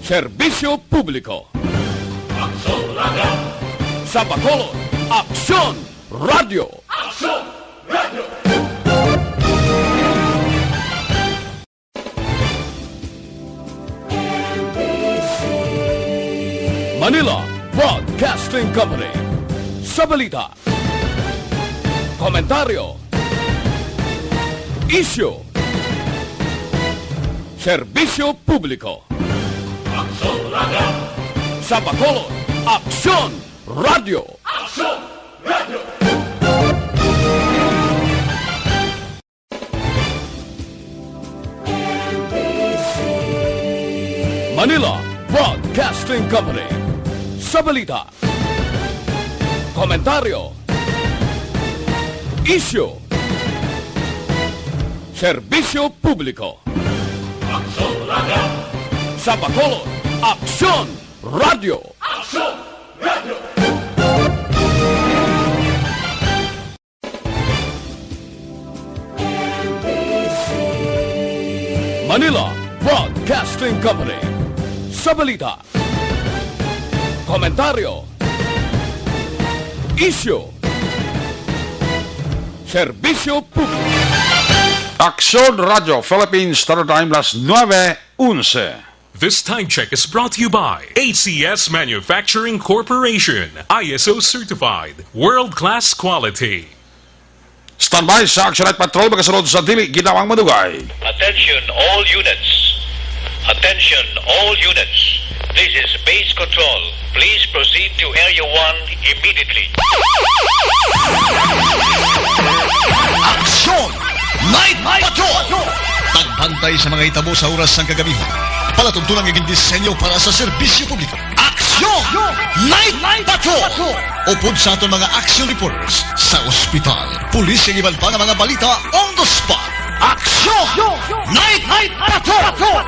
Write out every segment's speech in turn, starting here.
Serbisyo Publiko. Aksyon Radio! Sa Bacolod, Aksyon Radio! Aksyon Radio! Manila Broadcasting Company. Sa balita, komentaryo, isyu, serbisyo publiko. Aksyon Radio! Sa Bacolod, Aksyon Radio! Aksyon Radio! Manila Broadcasting Company. Sa balita, komentaryo, isyu, serbisyo publiko. Aksyon Radio! Sa Bacolod, Aksyon Radio! Aksyon Radio! Manila Broadcasting Company. Sa balita, komentaryo, isyu, serbisyo publiko. Aksyon Radio Philippines Standard Time las 9:11. This time check is brought to you by ACS Manufacturing Corporation, ISO certified, world-class quality. Standby sa Action Light Patrol magasunod sa dili ginawang madugay. Attention all units. Attention all units. This is base control. Please proceed to Area 1 immediately. Aksyon! Night Patrol! Tagbantay sa mga itabo sa oras ng kagabihan. Palatuntunan ng disenyo para sa serbisyo publiko. Aksyon! Night Patrol! Upod sa aton mga action reporters sa ospital, pulis ang iban pa ng mga balita on the spot. Aksyon! Night Patrol!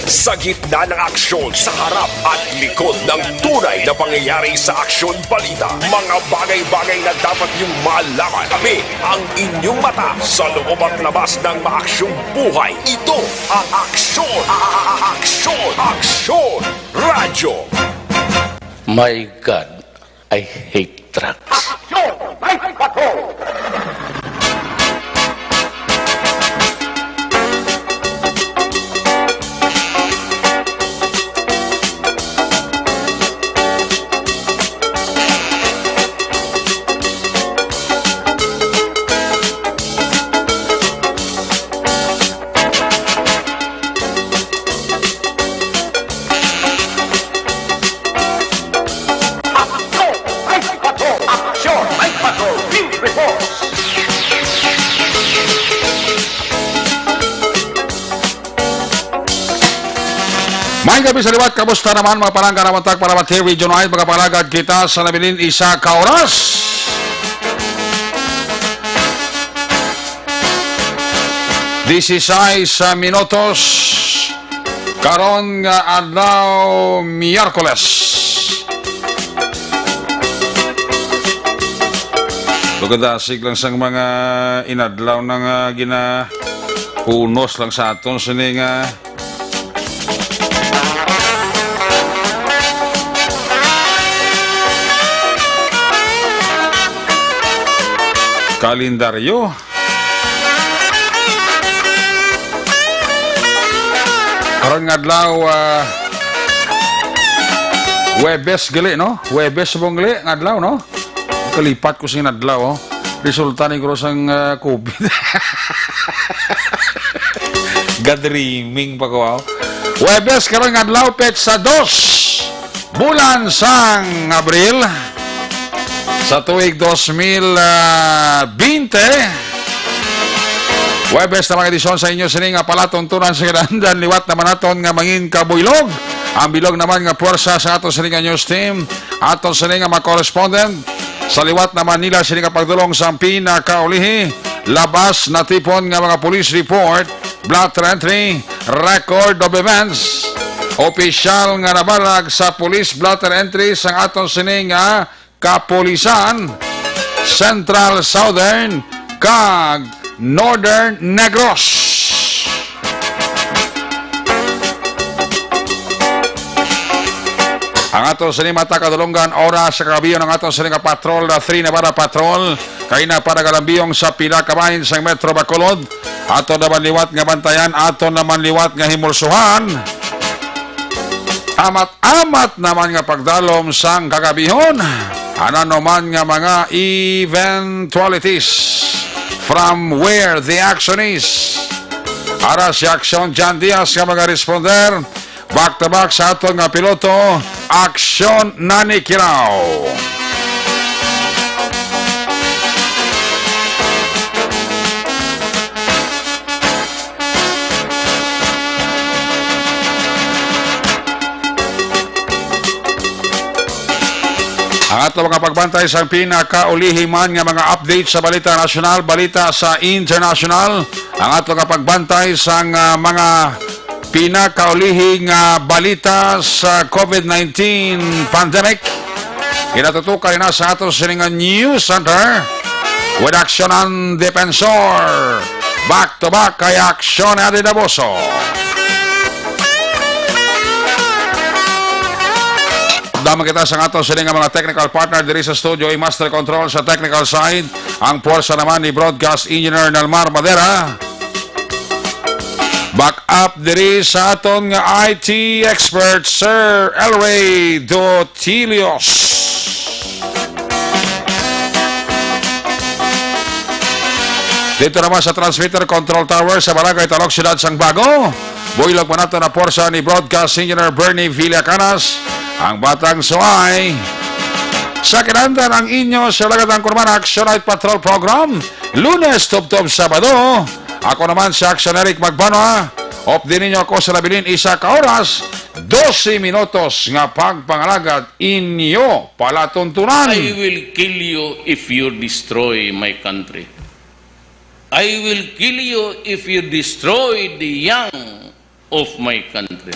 Sa gitna ng aksyon, sa harap at likod ng tunay na pangyayari sa Aksyon Balita, mga bagay-bagay na dapat niyong malaman. Kami ang inyong mata sa loob at labas ng maaksyong buhay. Ito ang Aksyon! Aksyon Radio! My God, I hate trucks. Aksyon! Night Patrol! May gabi sa liwat, kamusta naman mga palangga na matag para Matay Region 9, mga palagad kita sa nabilin isa ka oras. This is sa minutos karon nga adlaw Miyerkules. Lugadasig lang sang mga inadlaw na nga ginapunos lang sa aton sini nga kalendaryo. Karon nga adlaw Webes gali, no? Webes mong gali nga adlaw, no? Kalipat ko sing adlaw, oh. Resulta ni krosang COVID. Gadreaming pa ko, oh. Webes karon nga adlaw petsa 2 bulan sang Abril sa tuig 2020. Webes na mga edisyon sa inyo sining nga palatuntunan sa kinahanglan liwat naman naton nga mangin kabuylog. Ang bilog naman nga puwersa sa aton sining nga news team, aton sining nga mga correspondent. Sa liwat naman nila sining nga pagdulong sa pinakaulihi, labas na tipon nga mga police report, blotter entry, record of events. Opisyal nga nabalag sa police blotter entry sa aton sining nga kapulisan, Central, Southern, kag Northern Negros. Ang aton sining mata kadulungan oras sa kagabiyon ng aton sining patrol na 3 Nevada Patrol kay na para galambiyong sa pinakabahin sa Metro Bacolod. Aton naman liwat nga bantayan, aton naman liwat nga himulsuhan. Amat-amat naman nga pagdalom sang kagabihon. Ano naman nga mga eventualities from where the action is. Ara si Aksyon John Diaz nga mga responder. Back to back sa aton nga piloto, Aksyon Nani Kirao. Ang ato mga pagbantay sa pinakaulihiman nga mga update sa balita nasyonal, balita sa international. Ang ato mga pagbantay sa mga pinakaulihing balita sa COVID-19 pandemic. Kinatutukan na sa ato sining news center with Aksyon ang Defensor. Back to back kay Aksyon Adi Daboso. Dama kita sa ato sining mga technical partner diri sa studio, master control sa technical side. Ang puwersa naman ni broadcast engineer Nalmar Madera. Back up diri sa aton nga IT expert Sir Elray Dotilios. Dito naman sa transmitter control tower sa Barangay Talok, Siyudad Sang Bago. Builog pa nato na puwersa ni broadcast engineer Bernie Villacanas. Ang batang suway. Sa kinahanglan ang inyo sa lagatang kurman Action Night Patrol Program. Lunes, Tub-Tub, Sabado. Ako naman si Action Eric Magbanwa. Op din ninyo ako sa labilin isa ka oras. 12 minutos nga pagpangalagad inyo palatuntunan. I will kill you if you destroy my country. I will kill you if you destroy the young of my country.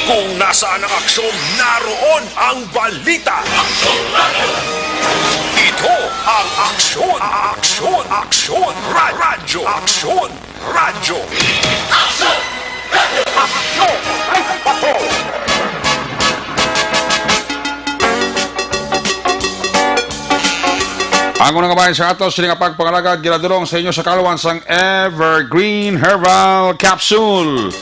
Kung nasaan ang aksyon, naroon ang balita. Aksyon Radio! Ito ang Aksyon, Aksyon Radio. Aksyon Radio. Aksyon Radio! Aksyon Night Patrol. Ang unang kabayan sa ato sining pagpangalagad ginadulong sa inyo sa kaluwan sang Evergreen Herbal Capsule.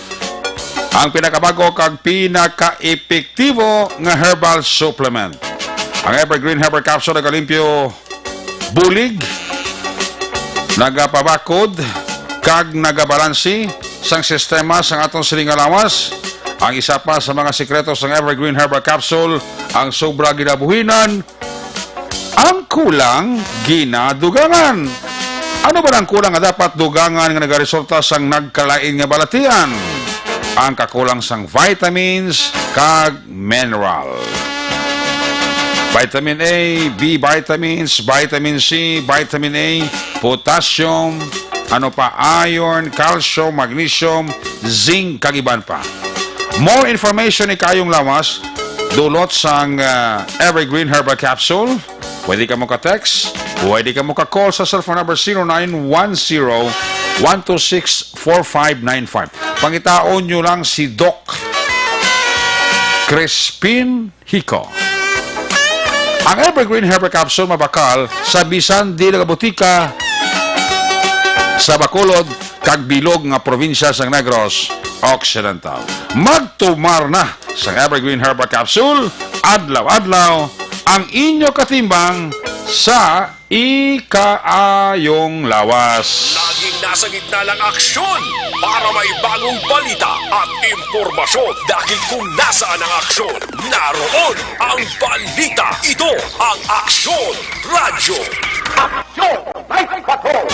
Ang pinakabago kag pinaka-epektibo nga herbal supplement. Ang Evergreen Herbal Capsule nagalimpyo bulig, nagapabakod, kag nagabalansi sang sistema sang atong siling alawas. Ang isa pa sa mga sikreto sang Evergreen Herbal Capsule, ang sobra ginabuhinan, ang kulang ginadugangan. Ano ba ang kulang nga dapat dugangan nga nagaresulta sang nagkalain nga balatian? Ang kakulang sang vitamins kag mineral. Vitamin A, B vitamins, vitamin C, vitamin A, potassium, ano pa, iron, calcium, magnesium, zinc, kag iban pa. More information ni kayong lawas, dulot sang Evergreen Herbal Capsule. Pwede ka mo ka-text, pwede ka mo ka-call sa cellphone number 0910-126-4595. Pangitaon nyo lang si Doc Crispin Hico. Ang Evergreen Herbal Capsule mabakal sa bisan di nagabutika sa Bacolod kag bilog nga probinsya sa Negros Occidental. Magtumar na sa Evergreen Herbal Capsule adlaw-adlaw ang inyo katimbang sa ikaayong lawas. Laging nasa gitna ng aksyon para may bagong balita at impormasyon. Dahil kung nasaan ang aksyon, naroon ang balita. Ito ang Aksyon Radyo. Aksyon Night Patrol!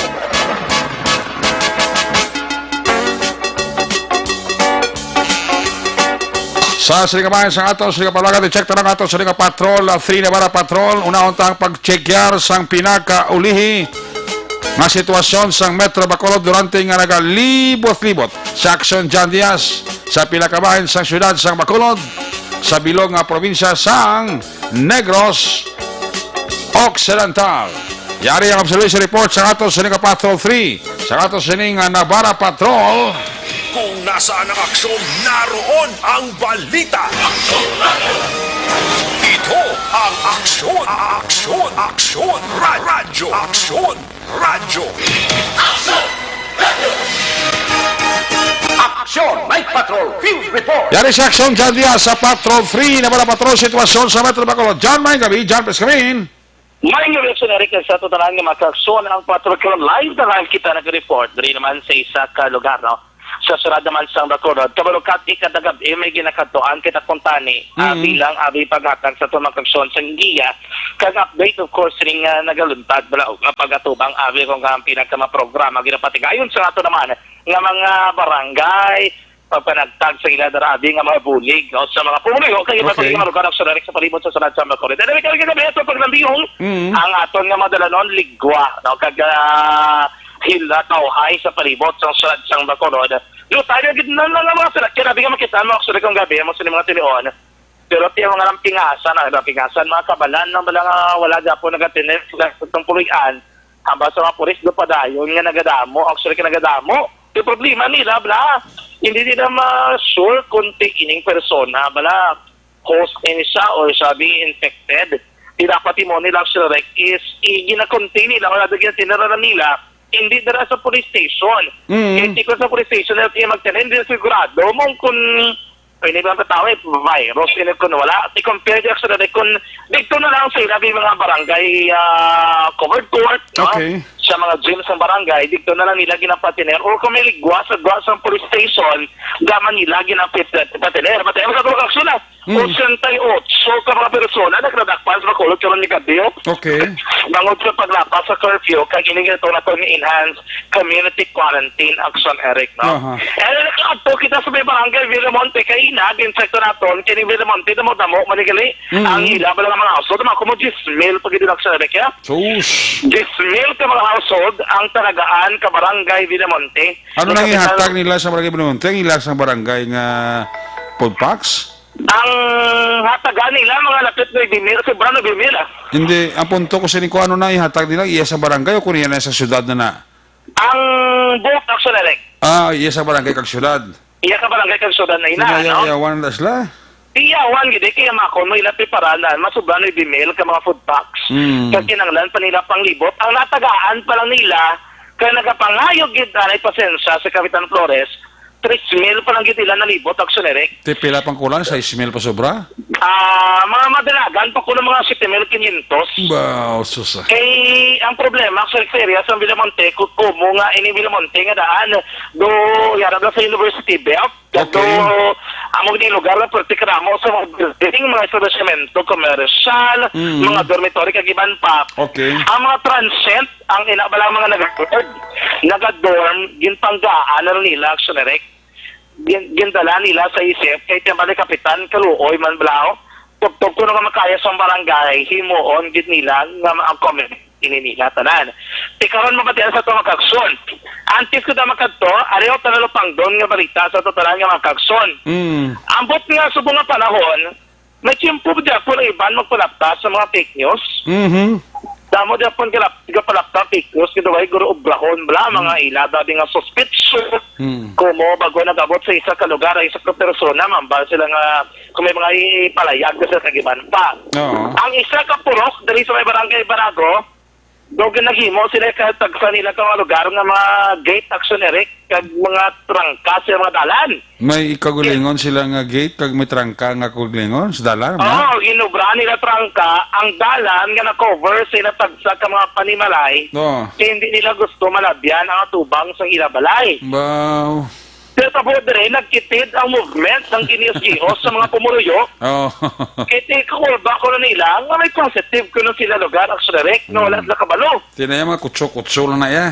Sa Siligabayan sa ato, Siligapalagat, i-check na lang ato, Patrol, 3 na bara patrol, unahon tang pag-checkyar sang pinaka-ulihi nga sitwasyon sang Metro Bacolod durante nga nagalibot-libot sa Aksyon John Diaz sa pinakabahin sang syudad sang Bacolod sa bilog nga probinsya sang Negros Occidental. Yari ang observation report sa ato, Patrol 3, sa ato sining Navara Patrol. Kung nasaan ang aksyon, naroon ang balita. Aksyon Radyo. Ito ang Aksyon. Aksyon Radyo. Aksyon Radyo. Aksyon Radyo. Aksyon Night Patrol Field Report. Yari sa Aksyon John Diaz sa Patrol 3 na para patrol sitwasyon sa Metro Bacolod. John, may gabi. John, please come in. Maring reaksyon na rin sa totalan ng mga aksyon ang patrol karon live na live kita nag-report dari naman sa isa ka lugar, no? Sa surad naman sa Bacolod. Kabalukat ikadagabi may ginakatuan kita kuntani bilang abi paghatag sa tumang aksyon sa India. Kag-update of course ring nagaluntad bala pagatubang abi kung ang pinagkama-programa ginapatigayon sa ato naman nga mga barangay pagpanagtag sa ila darabi nga mga bulig no? Sa mga pumuliho kaya okay. Malugar sa sa palibot sa surad sa Bacolod. Dahil kagabi ito paglambihong ang aton nga madalanon ligwa no? Hila tauhay sa palibot sa surad sang Bacolod. Tayo na mga sulat. Kaya nabi nga makita mo, actually kung gabi, mo sa mga tilion. Pero tiyo mga rampingasan, mga kabalan, wala dyan po nagatinig sila itong pulian. Hamba sa mga pulis, do pa dayon nga nagadamo, actually nagadamo. Yung problema nila, hindi nila ma-sure kung ining persona, host ini siya or siya being infected. Dapat mo nila, actually, is gina-contain nila, wala dyan tinarara nila, hindi dara sa police station. Hindi ko sa police station na magtanin, hindi sigurado mong kung hindi ba patawin, virus, hindi ko wala. I-compare di actually, kung dito na lang sa ilabi mga barangay covered court, no? Okay. Sa mga gyms ng barangay, dito na lang nila ginapatiner. Or kung may ligwa sa police station, gaman nila ginapatiner. Patiner sa tulog aksyon na. 88 ka mga persona nagradakpan sa Bacolod karon ni Kadyo. Okay. Bangod sa paglapas sa curfew kag ini ito na ni enhanced community quarantine action Eric no. Nakadto kita sa may barangay Villamonte kay ina din sektor naton kini Villamonte damo manigali ang ila bala mga household mga kumo 10,000 pag din action Eric ya. Sus. 10,000 ka mga household ang talagaan ka barangay Villamonte. Ano nang ihatag nila sa barangay Villamonte? Ang ila sa barangay nga food packs? Ang hatagan nila mga lapit na ibimira, sobrang ibimira. Hindi, ang punto ko sa ko ano na ihatag nila, iya sa barangay o kung iya na sa syudad na? Ang buhok action Eric. Iya sa barangay kag syudad. Iya sa barangay kag syudad na ina, no? Iyawan na sila? Iyawan, gede, kaya makon mo ilang piparanan, masobrang ibimil ka mga food packs. Kaya kinanglan pa nila panglibot. Ang natagaan pa lang nila, kaya nagapangayog gid na pasensya sa Kapitan Flores, 3,000 pa lang gitila na libot, action Eric. Pila pang kulang, 6,000 pa sobra? Mga madalagan pa ko ng mga 7,500. Wow, susa. Ang problema, sa area sa Villamonte, kumo nga ini Villamonte nga daan, do yarab na sa University Belt, do among ni lugar na particular mo sa mga building, mga establishmento, commercial, mga dormitory, kagiban pa. Okay. Ang mga transient, ang inabala mga nagadorm, ginpanggaan na nila, action Eric. Gindala nila sa isip, kaya tiyambali kapitan, kaluoy man blao, tugtog ko nga makaya sa barangay, himuon, gid nila, nga ang community nila, tanan. Tikaron mapatiyan sa ito makaksyon. Antes ko na makadto, ariyo tanalupang doon nga balita sa totalan nga makaksyon. Ambot nga subong nga panahon, may tiyempo dyan po na iban magpalapta sa mga fake news. Damo dyan po palapta fake news, kaya guro obrahon, mga ilada din nga suspicion. Kumo bago nagabot sa isa ka lugar, isa ka persona, mambal sila nga, kung may mga ipalayag na sa kagiban pa. Ang isa ka purok, dali sa may barangay Barago, Doon naghimo sila katag sa nila ka mga lugar nga mga gate action erek kag mga trangka sa mga dalan. May ikagulingon sila nga gate kag may trangka nga kagulingon sa dalan. Oo, inubra nila trangka ang dalan nga na-cover sa inatagsa ka mga panimalay. Oo. Kaya hindi nila gusto malabyan ang tubang sa ilabalay. Wow. Pero tabo dire, nagkitid ang movement ng GNSGO sa mga pumuruyo. Oh. Kaya tikulba ko na nila nga may positive ko na sila lugar action erek na wala sila kabalo. Tinaya mga kutso-kutso lang na ya.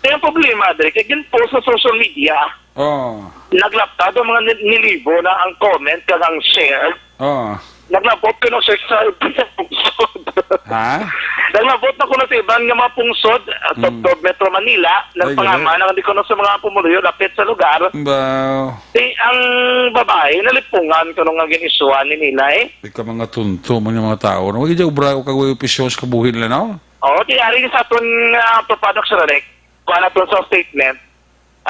Kaya ang problema dire, kaya ginpost sa social media, Oh. naglaptado mga nilibo na ang comment kag ang share. Oh. Naglabot ko na share sa pungsod. Ha? Naglabot na ko na sa ibang nga mga pungsod at Metro Manila. Nagpangaman ang hindi ko na sa mga pumuloy lapit sa lugar. Wow. Ang babae, nalipungan ko nung nga ginisuan ni nila eh. Ika mga tunto man yung mga tao. Huwag dyan ubra ko kagawin episyods kabuhin lang, no? Oo, tiyari sa aton papadok sa rek. Kuha na sa statement.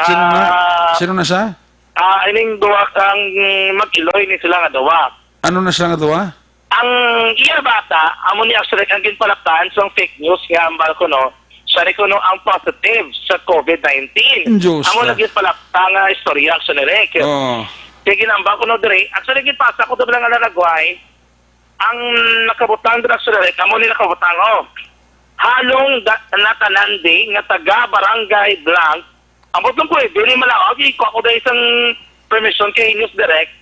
Sino na? Sino na siya? Ining duwa ang mag-iloy ni sila nga duwa. Ano na siya nga doon? Ang iya bata, amo ni actually ang ginpalaptaan sa fake news nga ang balko no, siya rin kuno ang positive sa COVID-19. Diyos Amo na. lagi palaptaan nga istorya actually rek. Oh. Kaya ginamba ko no dire, actually ginpasa ko doon lang ang nalagway, ang nakabutang dire actually rek, amo ni nakabutang oh. Halong natanandi nga taga barangay blank, amo tong pwede ni malawag, iko ako dahil isang permission kay News Direct,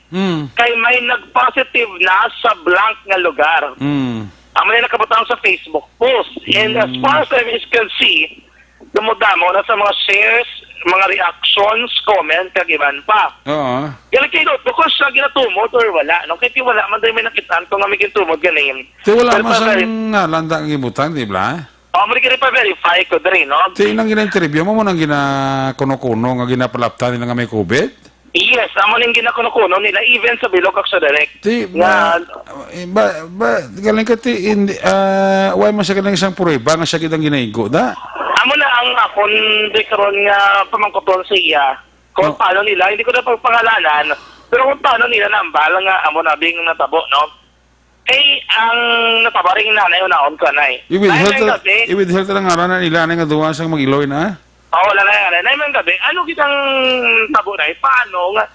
kay may nag-positive na sa blank nga lugar. Ang may nakabutang sa Facebook post. And as far as I can see, dumudamo na sa mga shares, mga reactions, comment, kagiban pa. Oo. Kaya kayo, because siya ginatumod or wala. No? Kaya wala, man dahil may nakitaan kung nga may ginatumod ganin. Di wala mo siyang landa ang ibutang, di ba? Mali ka rin pa-verify ko rin, no? Di nang gina-interview mo nang gina-kuno-kuno nga ginapalaptan nila nga may COVID? Yes, amo ning ginakuno-kuno nila even sa Bilog Action Direct. Di galing ka ti why man siya galing isang prueba nga siya kitang ginaigo da? Amo na ang akon di karon nga pamangkoton sa iya. Kung paano nila, hindi ko na pagpangalanan, pero kung paano nila nambal nga amo na bing natabo, no? Ang natabaring nanay unaon ko nay. I-withheld lang nga na nila nga duwa sang mag-iloy na. Wala na yan. Naimang gabi, ano kitang tabo na paano nga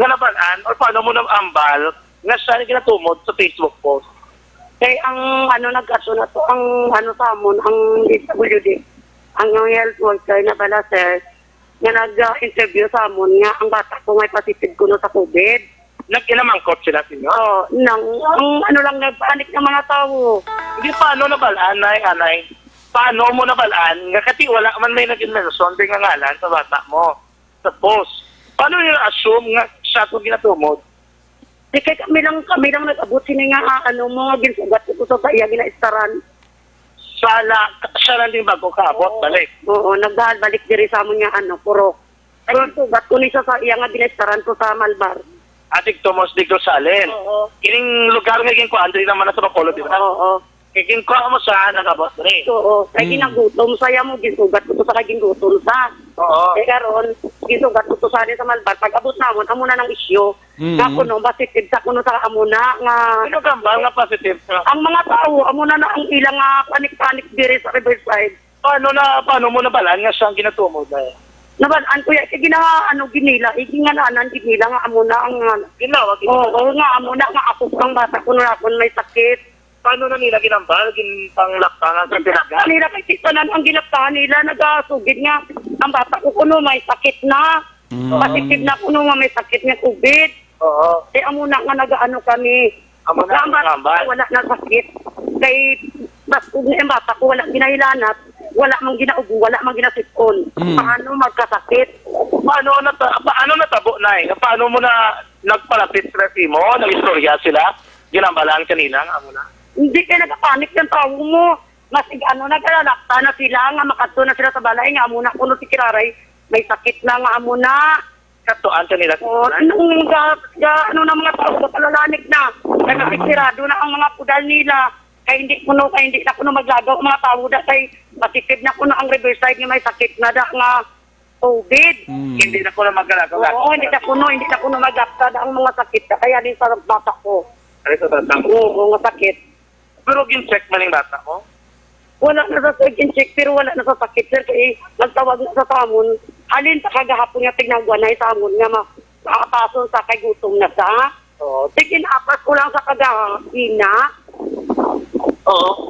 nabalaan or paano mo nambal nga siya ginatumod sa Facebook post? Kaya ang nag-ato na to, ang sa amon, ang DWD, ang health worker na pala sir, nga nag-interview sa amon nga ang bata ko may positive kuno sa COVID. Nag-inamangkot sila sinyo? Oo, lang nagpanik ng mga tao. Hindi paano nabalaan, anay? Paano mo nabalaan? Nga kasi wala man may nag-mention din nga ngalan sa bata mo, sa post. Paano nyo assume nga siya itong ginatumod? Di kaya kami lang nag-abot sini nga mga ginsugat ko sa iya ginaistaran. Siya lang din bago kaabot, balik. Oo, balik diri sa amon nga puro. Ay, sugat ko ni sa iya nga ginaistaran ko sa Malbar. Atik Tomos de Gosalen. Oo. Ining lugar nga ginko, Andre naman na sa Bacolod, di ba? Oo. Ginko mo sa nakabot rin. Oo. Kaya ginagutom saya mo, gisugat ko sa gingutom sa. Oo. Eh karon, gisugat ko sa sa Malbar. Pag-abot namon, amo na ng isyo. Nga kuno, positive sa kuno sa amo na nga. Sino gambal nga positive ka? Ang mga tao, amo na ang ilang panik-panik diri sa Riverside. Paano mo nabalaan nga siyang ginatumod na eh? Nabalaan ko yan, ginila, igingananan, ginila nga amo na ang Ginawag? Oo, nga amo na nga ako kang bata ko na may sakit. Paano na nila ginambal? Ginpanglaktangan sa tinaga? Nila kay titanan ang ginaptahan nila, nagasugid nga. Ang bata ko kuno may sakit na. Positive na kuno nga may sakit nga COVID. Oo. Eh amo na nga nagaano kami. Amo na ang gambal? Wala na sakit. Kay basug na ang bata ko wala ginahilanat. Wala mang ginaubo, wala mang ginasipon. Paano magkasakit? Paano natabo na eh? Paano mo na nagpalapit sa mo? Nag-istorya sila? Ginambalaan kanina? Amo na? Hindi kayo nagpanik ng tao mo. Mas naglalakta na sila, nga makadto na sila sa balay, nga amo na kuno si Kiraray, may sakit na nga amo na. Katuan sa nila? Nung na mga tao, palalanik na. Nagkakisirado na ang mga pudal nila. Kaya hindi na kuno maglagaw mga tao da kay positive na kuno ang Riverside nga may sakit na da nga COVID. Hindi na kuno maglagaw. Oo, hindi na kuno maglagaw da ang mga sakit kaya din sa bata ko. Ano sa tatang? Oo, nga sakit. Pero gin-check man yung bata ko? wala na sa second check, pero wala na sa sakit, sir. Kaya nagtawag na sa tamon. Halin pa kagahapon nga tignaguan na tamon nga makakapason sa kay gutom na sa. Tiginapas ko lang sa kagahina.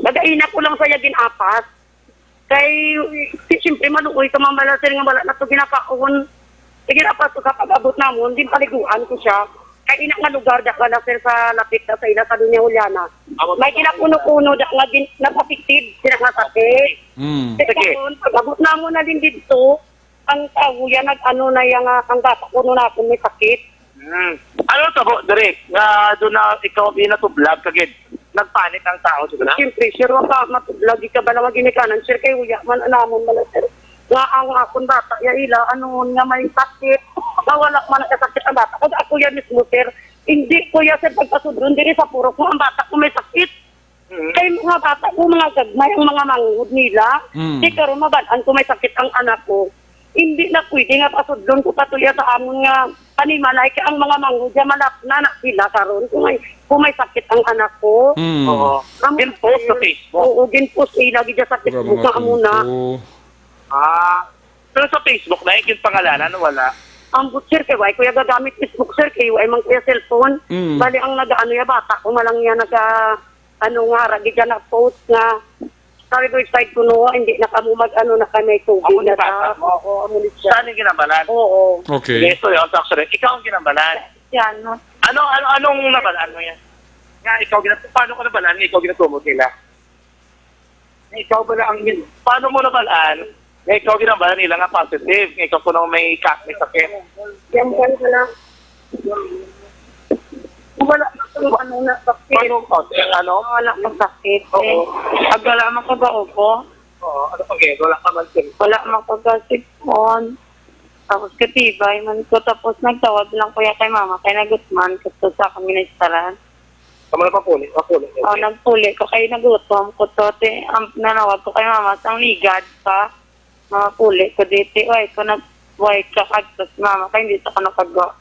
Kagaina ko lang sa ginapas. Kay, siyempre maluoy ka mamala, sir, nga wala na ito ginakaon. Tiginapas ko kapag abot namon, din paliguan ko siya. Kay ina nga lugar da ka na, sir, sa lapit na sa ila sa Dunya Juliana. May kinakuno-kuno da nga napapiktid sila nga sakit. Sige. Pag-abot na mo na din dito, ang tao yan, nag-ano na yung ang bata ko na ako may sakit. Ano tabo, direct, nga doon na ikaw binatublag kagid. Nagpanik ang tao, siguro na? Siyempre, sir, wag ka matublag, ka ba lang ginikanan, sir, kay Uya, man anamon man, sir. Nga ang akong bata, ya ila, ano, nga may sakit, nawala man ang sakit ang bata. Kung ako yan mismo, sir, hindi ko ya, sir, pagpasudron, diri sa purok mo, ang bata ko may sakit. Kay mga bata ko, mga gagmay, ang mga manghud nila, di karon mabalaan ko may sakit ang anak ko. Hindi na pwede nga pasudlon ko patuloy sa amon nga panimalay kay ang mga manghud ya malap na sila karon kung may sakit ang anak ko. Oo. Gin-post sa Facebook. Oo, gin-post lagi dyan sa Facebook na amuna. Pero sa Facebook na, yung pangalanan, wala. Ang sir kay Way, kuya gagamit Facebook, sir, kay Way, mang kuya cellphone. Bali ang nag-ano ya bata, kung malang yan ano nga, ragi dyan na post nga, sa riverside ko no, hindi na kamo mag-ano na kami tubig na ta. Oo, amulit siya. Saan yung ginambalan? Oo. Okay. Yes, so yun, actually, ikaw ang ginambalan. Yan, no? Anong nabalaan mo yan? Nga, paano ko nabalaan? Ikaw ginatumot nila. Ikaw ba ang paano mo nabalaan? Nga ikaw ginabalaan nila nga positive. Nga ikaw kuno may sakit. Yan, wala. Wala akong ano na sakit. Wala akong sakit. Oo. Pag wala makagaupo. Oo, ano pag wala ka man sila. Wala makagasipon. Tapos katibay man ko. Tapos nagtawag lang kuya kay mama. Kay nagutman. Gusto sa kami na istaran. Kamu na papulit. Oo, nagpuli ko. Kay nagutom ko to. Nanawag ko kay mama. Sang ligad pa. Mapuli ko dito. Uy, ko nag-uy ka kagtos mama. Kaya hindi ko nakagawa.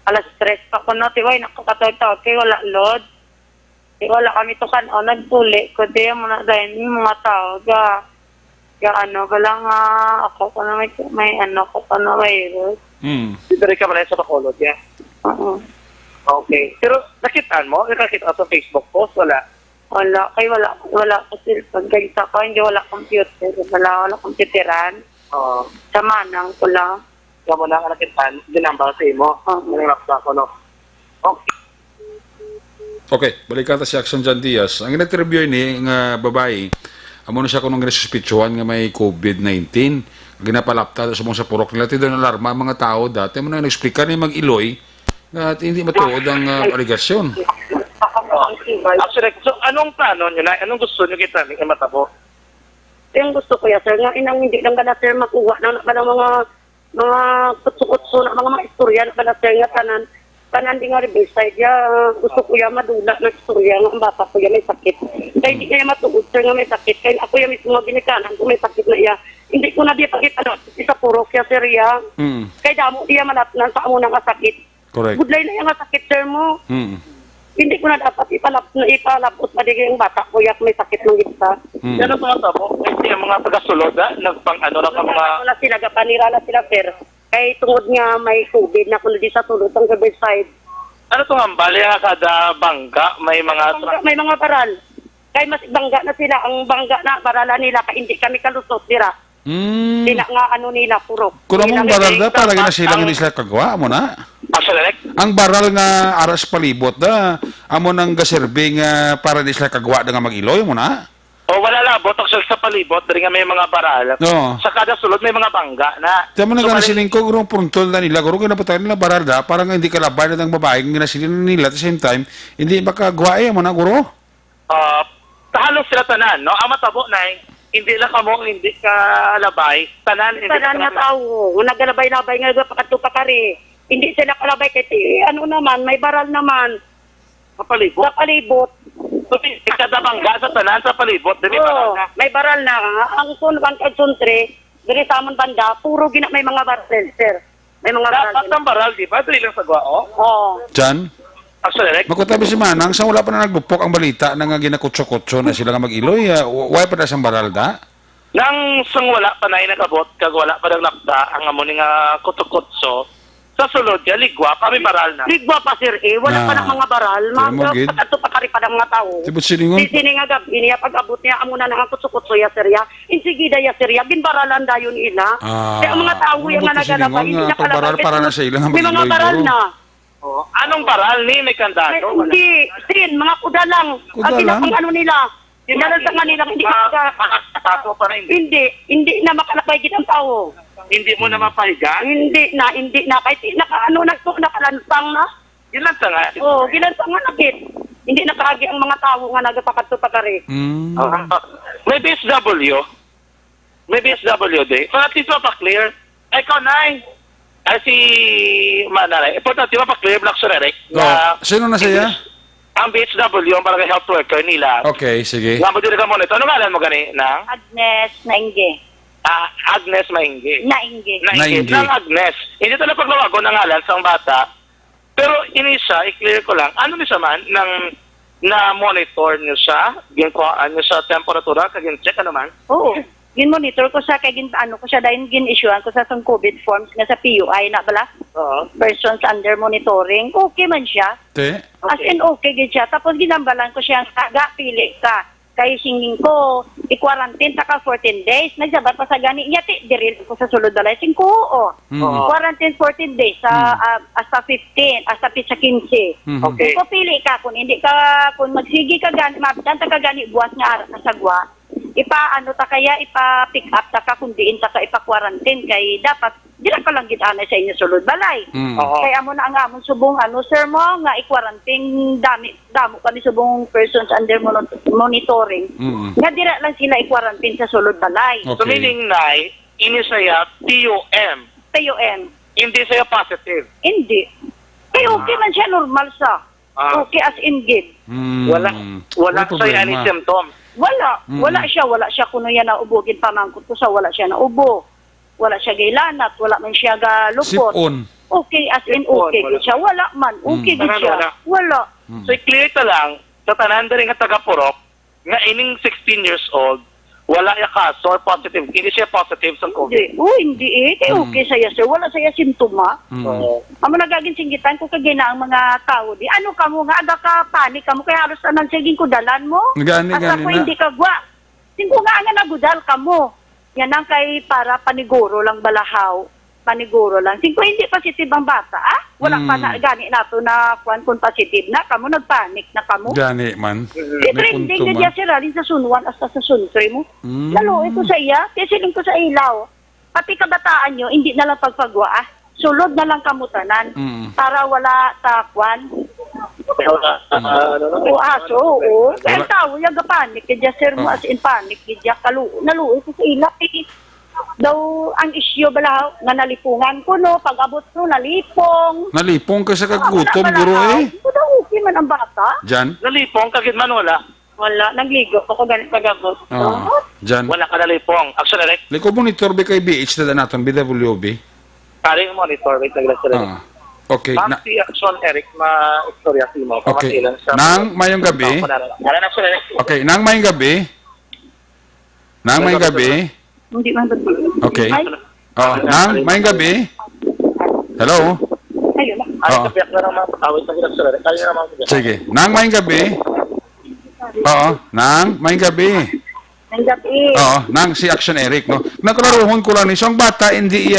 Alas 3 pa ko no, tiway, nakakatawag-tawag kay wala load. Wala kami to kan, nagpuli ko, di mo na dahil yung mga tao, ano, wala nga, ako ko na may ano, ko na virus. Dari ka pala sa Bacolod, yeah? Oo. Okay. Pero nakitaan mo? Nakakita ka sa Facebook post? Wala? Wala, kay wala ko cellphone, kay sa ko, hindi wala computer, wala computeran. Oo. Sa manang ko lang. Kaya mo na nakitaan, dinambal sa imo. Ang lapsa ko, no? Okay. Okay, balikan ta si Action Jan Diaz. Ang interview ni nga babae, amo na siya kunong ginasuspechuan nga may COVID-19. Ginapalapta sa mga sa purok nila, tidon alarma ang mga tao dati mo na nag-explica ni mag-iloy at hindi matuod ang aligasyon. Actually, so anong plano nyo na? Anong gusto nyo kita ng matabo? Yung gusto ko ya, sir, nga inang hindi lang gana, sir, makuha na mga kutso-kutso na mga istorya na pala, sir, nga tanan di nga Riverside, gusto ko yan madula ng istorya nga ang bata ko yan may sakit. Kaya hindi kaya matuod, sir, nga may sakit. Kaya ako yan mismo ginikanan kung may sakit na iya. Hindi ko na di pakita sa purok ya, sir, ya. Kaya damo diya malatnan sa amo na nga sakit. Correct. Budlay na yung nga sakit, sir mo. Hindi ko na dapat ipalapot pa di yung bata ko yan may sakit ng gitsa. Yan ang mga tabo, kasi ang mga taga-sulod, nagpang-ano na ka mga... Wala sila, panira na sila, sir. Kaya tungod nga may COVID na kuno di sa sulod ang Riverside. Ano itong hambali kada bangga? May mga... May mga baral. Kaya mas bangga na sila. Ang bangga na barala nila kaya hindi kami kalusot sila. Sila nga ano nila purok. Kuno mong baral da para gina silang hindi sila kagwa mo na. Ang baral nga aras palibot da amo nang gaserving para di sila kagwa da nga mag-iloy mo na. O wala lang, botok sa palibot, dari nga may mga baral. No. Sa kada sulod may mga bangga na. Tama na ganasilin ko, gurong puntol na nila, gurong ginapatayin nila baral da, parang hindi kalabay na ng babae, ganasilin nila at the same time, hindi makagwae mo na, guro? Tahalong sila tanan, no? Ang matabo na hindi lang kamo, hindi ka labay, tanan, hindi Tanan nga tao, nagalabay-labay nga pakatupakari. Hindi sila kalabay kasi ano naman, may baral naman. Sa palibot? Sa palibot. Kada bangga sa tanan, sa palibot, dili Oo, baral na. may baral na. Ang sunban kay Suntre, diri sa amon banda, puro gina may mga baral, sir. May mga baral. Dapat ang baral, di ba? Dili lang sa gwao? Oo. Jan? Actually, Rick, Makutabi si Manang, sa wala pa na nagbupok ang balita na nga ginakutso-kutso na sila nga mag-iloy. Why pa na siyang baral da? nang sang wala pa na inagabot, kag wala pa nang lakda, ang amo nga kutukutso, sa sulod niya, ligwa, kami baral na. Ligwa pa sir wala pa ng mga baral. Sige mo, Gid. Mga pa kari pa ng mga tao. Tibot siningon. Sini nga gabi niya, pag-abot niya, amo na nga kutsukutso ya sir ya. Insigida ya sir ya, ginbaralan dayon ila. Kaya ang mga tao yung nga nagalabay, hindi na pagbaral para na sa ilang may mga mag-iloy, baral bro. na. Oh, anong baral ni may kandado? Hindi, sin, mga kuda lang. Kuda Ang lang? ang ano nila. Yung sa kanila, hindi Tato pa na hindi na makalakay gid ang tao. hindi mo na mapahiga. Hindi na, kahit nakaano na ito, nakalansang na. Yun lang nga. Oo, ginansang nga nakit. Hindi nakahagi ang mga tao nga nagapakadto pa kari. Mm. May BSW. May BSWD. So at least mapa-clear. Ikaw, Nay. Ay, si Manalay. Importante mapa-clear, Black Sorerek. Sino na siya? Ang BHW, ang barangay health worker nila. Okay, sige. Nga mo din ka muna ito. Ano ngalan mo gani? Na? Agnes Nainge. Agnes Maingi. Nainge. Naingi. Ng Agnes. Hindi ito na paglawago ng ngalan sa bata. Pero inisa, i-clear ko lang, ano niya man, na-monitor niyo siya, ginkuhaan niyo sa temperatura, kagin-check ano man? Oo. Gin-monitor ko sa kay ano ko siya dahil gin-issuean ko sa COVID forms nga sa PUI na bala. Oo. Persons under monitoring. Okay man siya. Te? As in okay gid siya. Tapos ginambalan ko siya kaga pili ka. Kay singing ko, i-quarantine ta ka 14 days. Nagsabat pa sa gani. Yati, diril ko sa sulod dalay. 5 oo. Quarantine 14 days sa hasta 15, hasta pizza 15. Okay. Kung pili ka, kung hindi ka, kung magsigi ka gani, mabdan ta ka gani, buwas nga aras na sagwa, ipa-ano ta kaya, ipa-pick up ta ka, kung diin ta ka ipa-quarantine, kay dapat, di lang ka lang gitanay sa inyo sulod balay. Kaya mo na ang amon subong, sir mo, nga i-quarantine, damo kami subong persons under monitoring, nga dira lang sila i-quarantine sa sulod balay. Okay. So meaning, Nay, inisaya PUM. PUM. Hindi sa'yo positive. Hindi. Kaya okay man siya, normal sa. Okay as in gid. Wala sa'yo any problema. symptoms. Wala siya kuno yan na ubogin pamangkot ko sa wala siya na ubo. Wala siya gaylanat, wala man siya galupot. Sipon. Okay as in Sipon, okay wala. gid siya. Wala man, okay gid siya. Wala. So i-clear ito lang, sa tanan rin nga taga-Purok, nga ining 16 years old, wala ya kaso or positive. Hindi siya positive sa COVID. Hindi eh. Kaya okay saya sir. Wala saya simptoma. Amo nagaging singgitan ko kagay na ang mga tao di. Ano ka mo nga aga ka panik ka mo kaya halos anang siging kudalan mo. Gani Asa ko na. hindi ka gwa. Singko nga nagudal ka mo. Yan ang kay para paniguro lang balahaw. Paniguro lang. Singko hindi positive ang bata, Wala pa na gani nato na kung positive na kamo nagpanik na kamo. Gani man. May Trending punto na man. diya si Ralin sa sunwan hasta sa suntri mo. Lalo ito sa iya, kisiling ko sa ilaw. Pati kabataan nyo, hindi na lang pagpagwa, Sulod na lang kamutanan. Para wala takwan. O aso, oo. Kaya tao, yung panik, kaya sir mo as in panik, kaya naluoy ko sa ilap, daw ang isyo balahaw nga nalipungan ko no pag-abot no nalipong Nalipong ka sa kagutom, guro eh. daw okay man ang bata Jan? Nalipong, kagid man wala. nagligo ako ganit pag-abot Jan? Wala ka nalipong. Actually, Rick, Liko monitor ba kay BH na naton, BWB? paring monitor, wait, naglasira. Okay. Ma'am, si Action Eric, ma-istorya si mo. Okay. Pamatilan sa... Nang mayong gabi. Alam, Action Eric. Okay, nang mayong gabi. Nang mayong gabi. hindi man Okay. Nang mayong gabi. Hello? ayun Ay, Oo. kapiyak na naman. Awit na Action Eric. Kaya naman. Sige. Nang mayong gabi. Nang mayong gabi. ang gabi Nang si Action Eric, no? Naklaruhon ko lang ni so ang bata hindi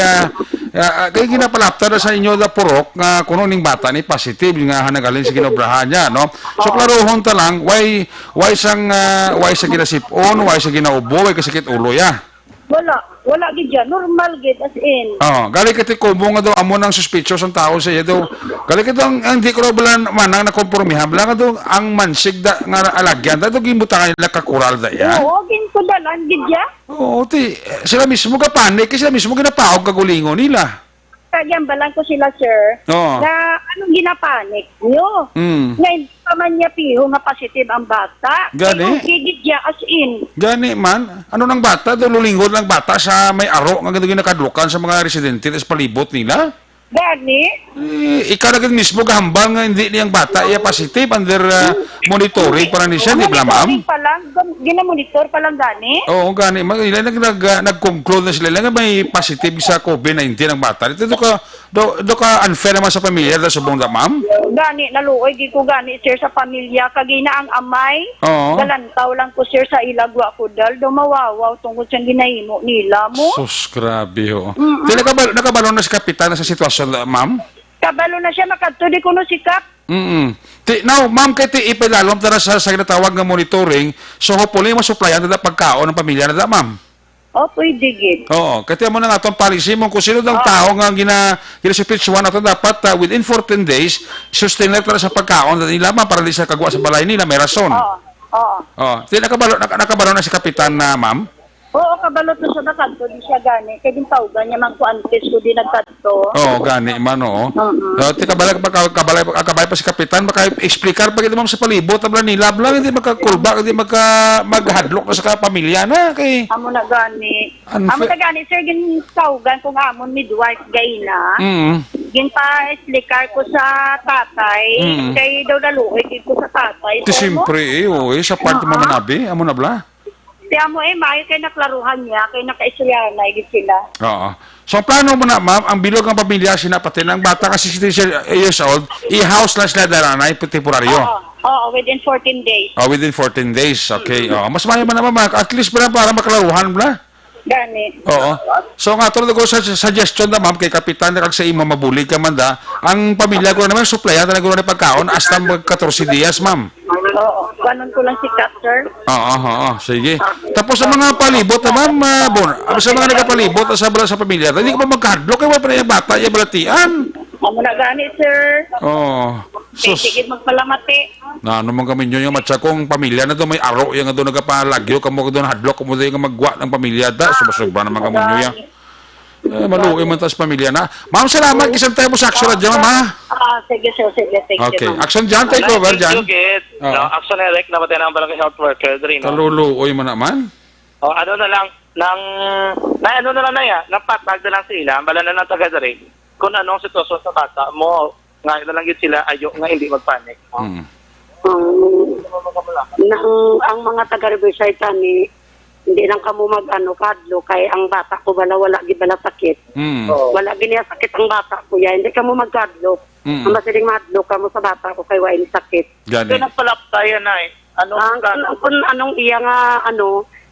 kay ginapalapta na sa inyo da Purok nga kuno ning bata ni positive nga hanagalin sa ginobrahan niya, no? So klaruhon ta lang why sa ginasipon, why sa ginaubo, why kasakit ulo ya. wala gid yan normal gid as in Gali kiti kubo nga daw amo nang suspicious ang tao sa iya daw. Gali kiti ang hindi ko balan manang na kompromihan bala nga daw ang mansig da nga alagyan da daw gimutangan nila kakural da ya. oo ginkudalan gid ya Oo, sila mismo ka panik, kasi sila mismo ginapahog kagulingon nila. kagyan balang ko sila sir Oo. na anong ginapanik nyo nga hindi pa man niya piho nga positive ang bata Gani? okay gid ya as in Gani man, ano nang bata, lulingkod lang bata sa may aro, nga gano'n ginakadlukan sa mga residente sa palibot nila. Gani? Ikaw na gid mismo gahambal nga hindi niyang bata iya positive under monitoring para ni siya, di ba ma'am? Pa lang, ginamonitor pa lang gani. Oo, gani. Ilan nag-conclude na sila nga may positive sa COVID-19 ang bata. Ito do ka unfair naman sa pamilya da subong da, ma'am? Gani, naluoy gid ko gani sir sa pamilya kagina ang amay. Oo. Galantaw lang ko sir sa ilagwa ko dal do mawawaw tungkol sa ginahimo nila mo. Sus, grabe ho. Nakabalo na si kapitan na sa sitwasyon, ma'am? Kabalo na siya makadto di kuno sikap. Now, ma'am, kay ti ipilalom tara sa ginatawag nga monitoring, so hopefully masuplayan na pagkaon ng pamilya na da, ma'am. Oh, pwede gid. Oo, kaya mo na nga itong policy mo kung sino daw tao nga ginasipitsuan na ito dapat within 14 days, sustain na sa pagkaon na nila, ma'am, para di sa kagwa sa balay nila, may rason. Oo. Nakabalo na si kapitan na, ma'am? Oo, kabalot na siya nakadto di siya gani. Kay din tawgan niya man ko antes ko di nagkadto. Oo, gani man, oo. Kabala pa si kapitan, baka explicar pa kita, ma'am, sa palibot, abla nila, abla, hindi magkakulba, hindi maghadlok na sa pamilya na, kay... Amo na gani. Amo na gani, sir, gin tawgan kung amon midwife gayna. Gin pa explicar ko sa tatay, kay daw naluoy ko sa tatay. Ito siyempre, sa part mo manabi, amo na bla. Kaya mo mayo kay naklaruhan niya, kay nakaistorya na igit sila. Oo. So, ang plano mo na, ma'am, ang bilog ng pamilya, sinapatin, ang bata kasi 16 years old, i-house lang sila daranay, temporaryo. Oo, within 14 days. Within 14 days, okay. Mas mayo man naman, at least para maklaruhan, bla. Gani. Oo. So, nga, tulad ko sa suggestion na, ma'am, kay kapitan, na kag sa imo, mabulig ka man da, ang pamilya ko naman, suplayan, talaga ko na pagkaon, hasta mag 14 dias, ma'am. Oo, ganon ko lang si Captor. Oo, sige. Tapos sa mga palibot na, ma'am, sa mga nagapalibot sa pamilya, hindi ko pa magkahadlok, kaya wala pa yung bata, yung balatian. Amo na gani, sir. Oo. Sige, magpalamati. Na ano man kami nyo yung matsakong pamilya na doon, may aro yung nga doon nagapalagyo, kamo doon hadlok, kamo doon yung magwa ng pamilya da, sumasugba naman kamo nyo yan. Maluwi man tas pamilya na. Ma'am, salamat, isang tayo mo sa aksyon dyan, ma'am, ha? Sige, sir, sige, thank Okay, you. aksyon dyan, take over dyan. Action Eric, namatay na ang barangay health worker. Kaluluoy man naman. Ano na lang, napatag na lang sila, bala na ng taga-dari, kung anong sitwasyon sa bata mo, nga na lang yun sila, ayo nga hindi magpanik. Ang mga taga-Riverside tani, hindi lang kamo kadlo kay ang bata ko wala gibala sakit. Wala giniya sakit ang bata ko ya, hindi kamo magkadlo. Ang masiling madlo kamo sa bata ko kay wain sakit. Gani. Kaya nagpalaptayan na Kung anong iya nga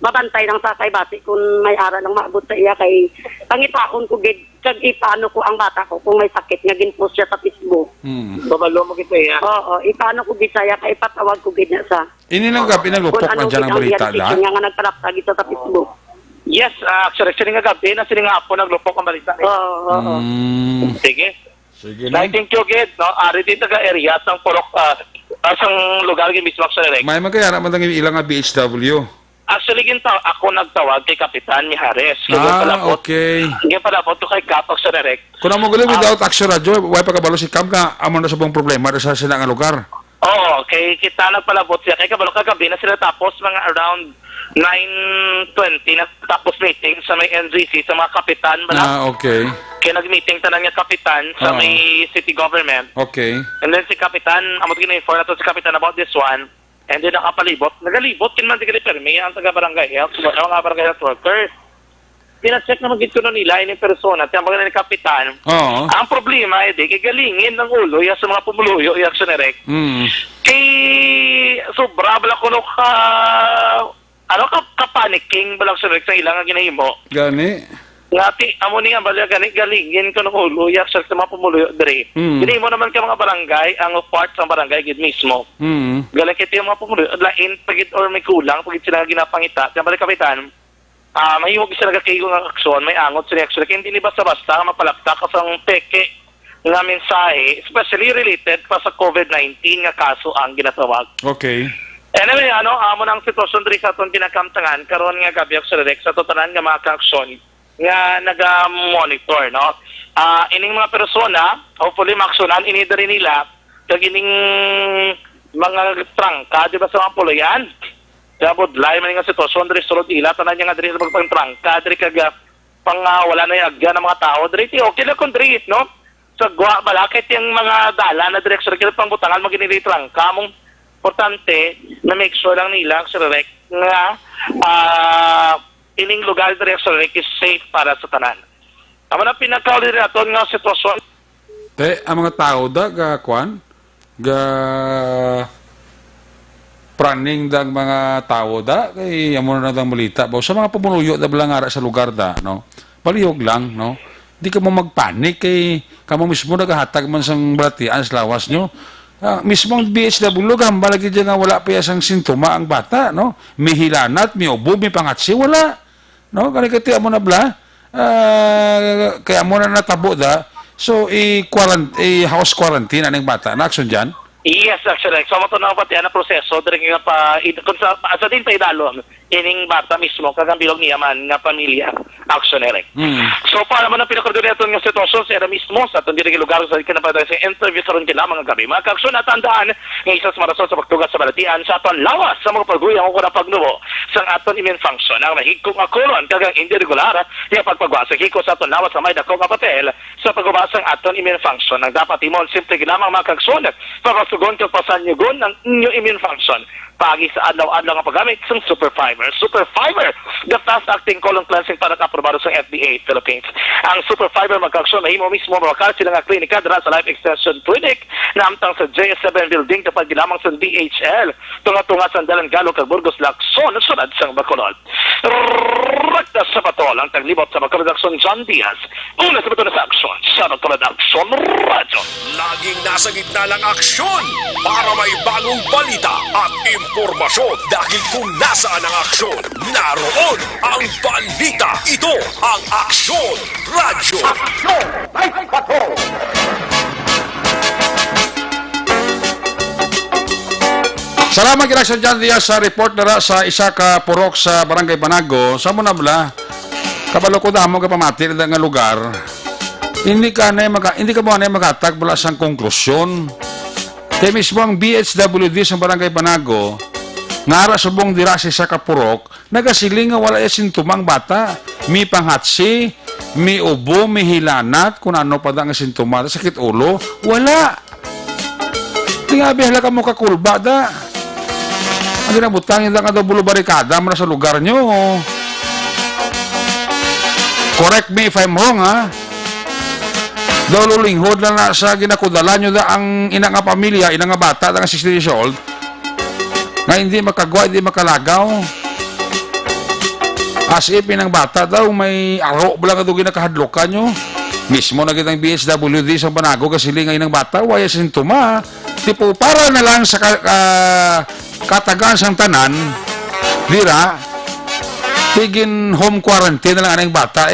mabantay ng tatay bati kung may ara lang maabot sa iya kay pangitaon ko gid kag ipano ko ang bata ko kung may sakit nga ginpost siya sa Facebook. Babalo mo kita ya. Oo, ipano ko gid saya kay patawag ko gid na sa. Inilang gabi naglupok man dyan ang balita da. Kung nga nagparapta gito sa Facebook. Yes, actually nga gabi na sila nga po naglupok ang balita. Oo. Sige. Sige I na. think you get, no? Ari dito ka area sang purok, sang lugar gin mismo sa Eric. May magkayara man ilang nga BHW. Actually, ako nagtawag kay Kapitan ni Hares. Okay. Ngayon palabot ko kay Kapag sa direct. Kung mo gulo without action radyo, wala pa kabalo si Cam ka, amo na sa buong problema sa sila nga lugar. Oo, kay kita nagpalabot siya. Kay kabalo kagabi na sila tapos mga around 9:20 na tapos meeting sa may NGC sa mga kapitan. Okay. Kaya nag-meeting tanan niya kapitan sa may city government. Okay. And then si Kapitan, amot gina-inform na to si Kapitan about this one. And then nakapalibot. Nagalibot, kinman di permi ang taga-barangay health, mga barangay health workers. Pina-check na magiging kuno nila yung persona. Tiyan mga ni Kapitan. Ang problema ay di, kigalingin ng ulo yung sa mga pumuluyo, yung action direct. Kay sobra, bala kuno kapaniking, bala action direct sa ilang ang ginahimo. Gani. Ngati, amo niya, bala galingin ko ng ulo, yung sa mga pumuluyo dire. Ginahimo naman ka mga barangay, ang part sa barangay, gid mismo. Galing kiti yung mga pumuluyo, lain, pagit or may kulang, pagit sila ginapangita. Tiyan bala Kapitan, mahimog sila kayo ng aksyon, may angot sila aksyon. Kaya hindi ni basta-basta mapalakta kasi ang peke nga mensahe, especially related pa sa COVID-19 nga kaso ang ginatawag. Okay. Anyway, amo ng sitwasyon diri sa atong pinakamtangan, karon nga gabi ako sa totalan nga mga ka-aksyon nga naga-monitor, no? Ining mga persona, hopefully maksyonan, inidari nila, kag ining mga trangka, di ba sa mga puluyan? Kaya budlay man nga sitwasyon diri sulod ila tanan nga diri sa pagpangtrangka diri kag wala na yung agya ng mga tao diri okay lang kun diri no gwa balakit yung mga dala na direksyon kaya pangbutangan mo giniritrang kamong importante na make sure lang nila Sir Rek nga ining lugar direksyon Rek is safe para sa tanan. Amo na pinakauli naton nga sitwasyon. Ang mga tao ga kwan ga praning dang mga tao kay amo na dang mulita ba sa mga pumunuyo bilang ara sa lugar no. Palihog lang no. Di ka mo magpanik kay kamo mismo nagahatag man sang balatian sa lawas nyo. Mismong BHW gamba lagi dyan nga wala pa isang sintoma ang bata no. May hilanat, may ubo, may pangatsi, wala. No, kaya kati amo na bla. Kaya amo na natabo so house quarantine aning bata na action dyan. Yes, actually. So, ito na pati na proseso. Dari nga pa, kung sa din pa idalom, ining bata mismo, kagambilog niya man, nga pamilya, actionary. So, para man ang pinakordinator ng sitwasyon, sa era mismo, sa itong dirigil lugar, sa kinapaday sa interview sa rin mga gabi. Mga kaksyon at tandaan, ng isang marason sa pagtugas sa balatian, sa aton lawas, sa mga paguyang ko na pagnubo, sa aton immune function, ang mahigkong akulon, kagang hindi regular, yung pagpagwasa, hiko sa aton lawas, sa may dakong papel, sa pagubasang aton immune function, ang dapat imon, simple ginamang mga kaksyon, sugon kag pasanyogon ng inyong immune function pagi sa adlaw-adlaw nga paggamit ng Super Fiber. Super Fiber, the fast-acting colon cleansing para aprobado sa FDA Philippines. Ang Super Fiber magkaksyon mahimo mismo mawakal sila nga klinika dira sa Life Extension Clinic na amtang sa JS7 building kapag gilamang sa DHL tunga-tunga sa Dalan Galo kag Burgos Lacson sunod sang Bacolod. Rakta sa patol ang taglibot sa Bacolod John Diaz. Una sa bato na sa aksyon sa Bacolod Action Radio. Laging nasa gitna ng aksyon para may bagong balita at impormasyon dahil kung nasaan ang aksyon, naroon ang balita. Ito ang Aksyon Radio. Aksyon! Night Patrol! Salamat kina sa John Diaz sa report na sa isa ka purok sa Barangay Banago. Sa mo na bala, kabalo ko damo ka pamati na nga lugar. Hindi ka mo na magatag bala sang konklusyon. Kaya mismo ang BHWD sa Barangay Banago, ngara subong dira sa isa ka purok, nagasiling nga wala sintumang bata. May panghatsi, may ubo, may hilanat, kung ano pa da nga sintuma, sakit ulo, wala. Tingabi hala ka mo kakulba ang ginabutang yung nga daw bulo barikada mo na sa lugar nyo. Correct me if I'm wrong, ha? Daw lulinghod lang na sa ginakudala nyo ang ina nga pamilya, ina nga bata, nga 60 years old, nga hindi makagwa, hindi makalagaw. As if inang bata daw, may aro bala ka daw ginakahadlokan nyo. Mismo na kitang BHWD sa Banago kasi nga inang bata, waya sintuma. Tipo, para na lang sa katagaan sang tanan, dira, tigin home quarantine na lang anang bata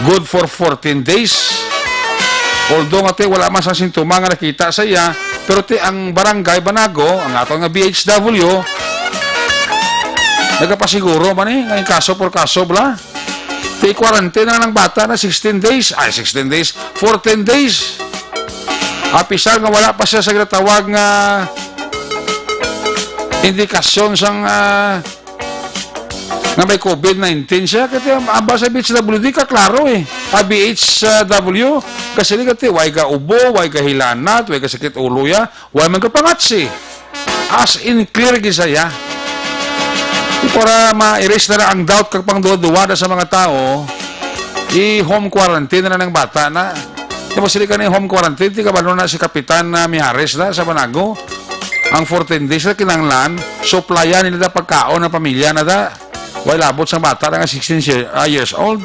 Good for 14 days. Although nga wala man sa sintuma nga nakita sa iya, pero ang Barangay Banago, ang ato nga BHW, nagapasiguro man ngayon kaso por kaso bla. Quarantine na ng bata na 16 days. 14 days. Apisal nga wala pa siya sa ginatawag nga indikasyon sang nga may COVID-19 siya. Kasi aba sa BHWD ka klaro BHW kasi kati way ka ubo, way ka hilanat, way ka sakit ulo ya, way man ka pangatsi. As in clear gisaya. Para ma-erase na ang doubt kag pang duwa sa mga tao, i-home quarantine na ng bata na. Diba sila ka na home quarantine, di ka ba na si Kapitan Mijares na sa Banago? Ang 14 days na kinanglan, supplyan nila pagkaon ng pamilya na da. Way labot sa bata na 16 years old.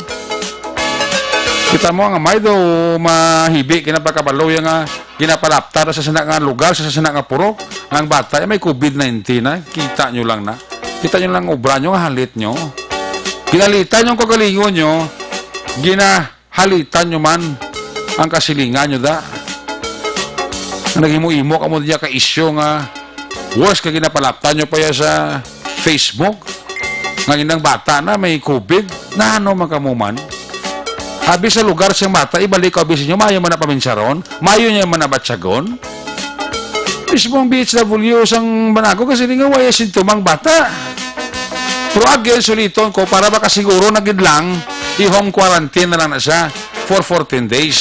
Kita mo nga may daw mahibi, kinapagkabalo yung ginapalapta sa sana nga lugar, sa sana nga purok. Ang bata, may COVID-19 na, kita nyo lang na. Kita nyo lang obra nyo, halit nyo. Ginalitan nyo kagalingon nyo, ginahalitan nyo man ang kasilingan nyo da. Nagimo-imo ka mo diya ka isyo nga worse ka ginapalaptan nyo pa ya sa Facebook. Nga ginang bata na may COVID, na ano man kamuman. Habi sa lugar siyang bata, ibalik ko abisin nyo, mayo man na paminsaron, mayo niya man na batsagon. Mismong BHW sang Banago kasi nga waya sintumang bata. Pero again, suliton ko, para baka siguro nagidlang, i-home quarantine na lang na siya for 14 days.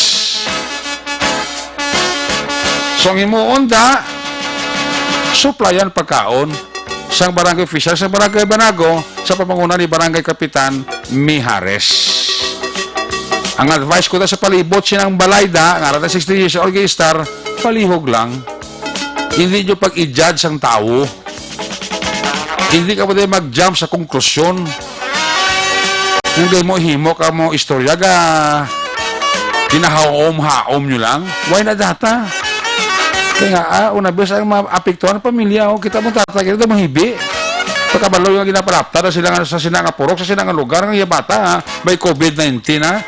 So ang himuon da, supplyan pagkaon sang barangay official, sa barangay Banago, sa pamanguna ni barangay Kapitan Mijares. Ang advice ko da sa palibot sinang balayda, nga rata 60 years old gay star, palihog lang. Hindi nyo pag-i-judge ang tao. Hindi ka pwede mag-jump sa konklusyon. Hindi mo himo ka mo istorya ga hinahaom-haom nyo lang. Why na data? Kaya nga, una bes ang maapektuhan ng pamilya, kita mo tatagin ito mahibi. Pagkabalo yung ginaparapta na sila sa sinanga purok, sa sinanga lugar, ng bata, may COVID-19 na.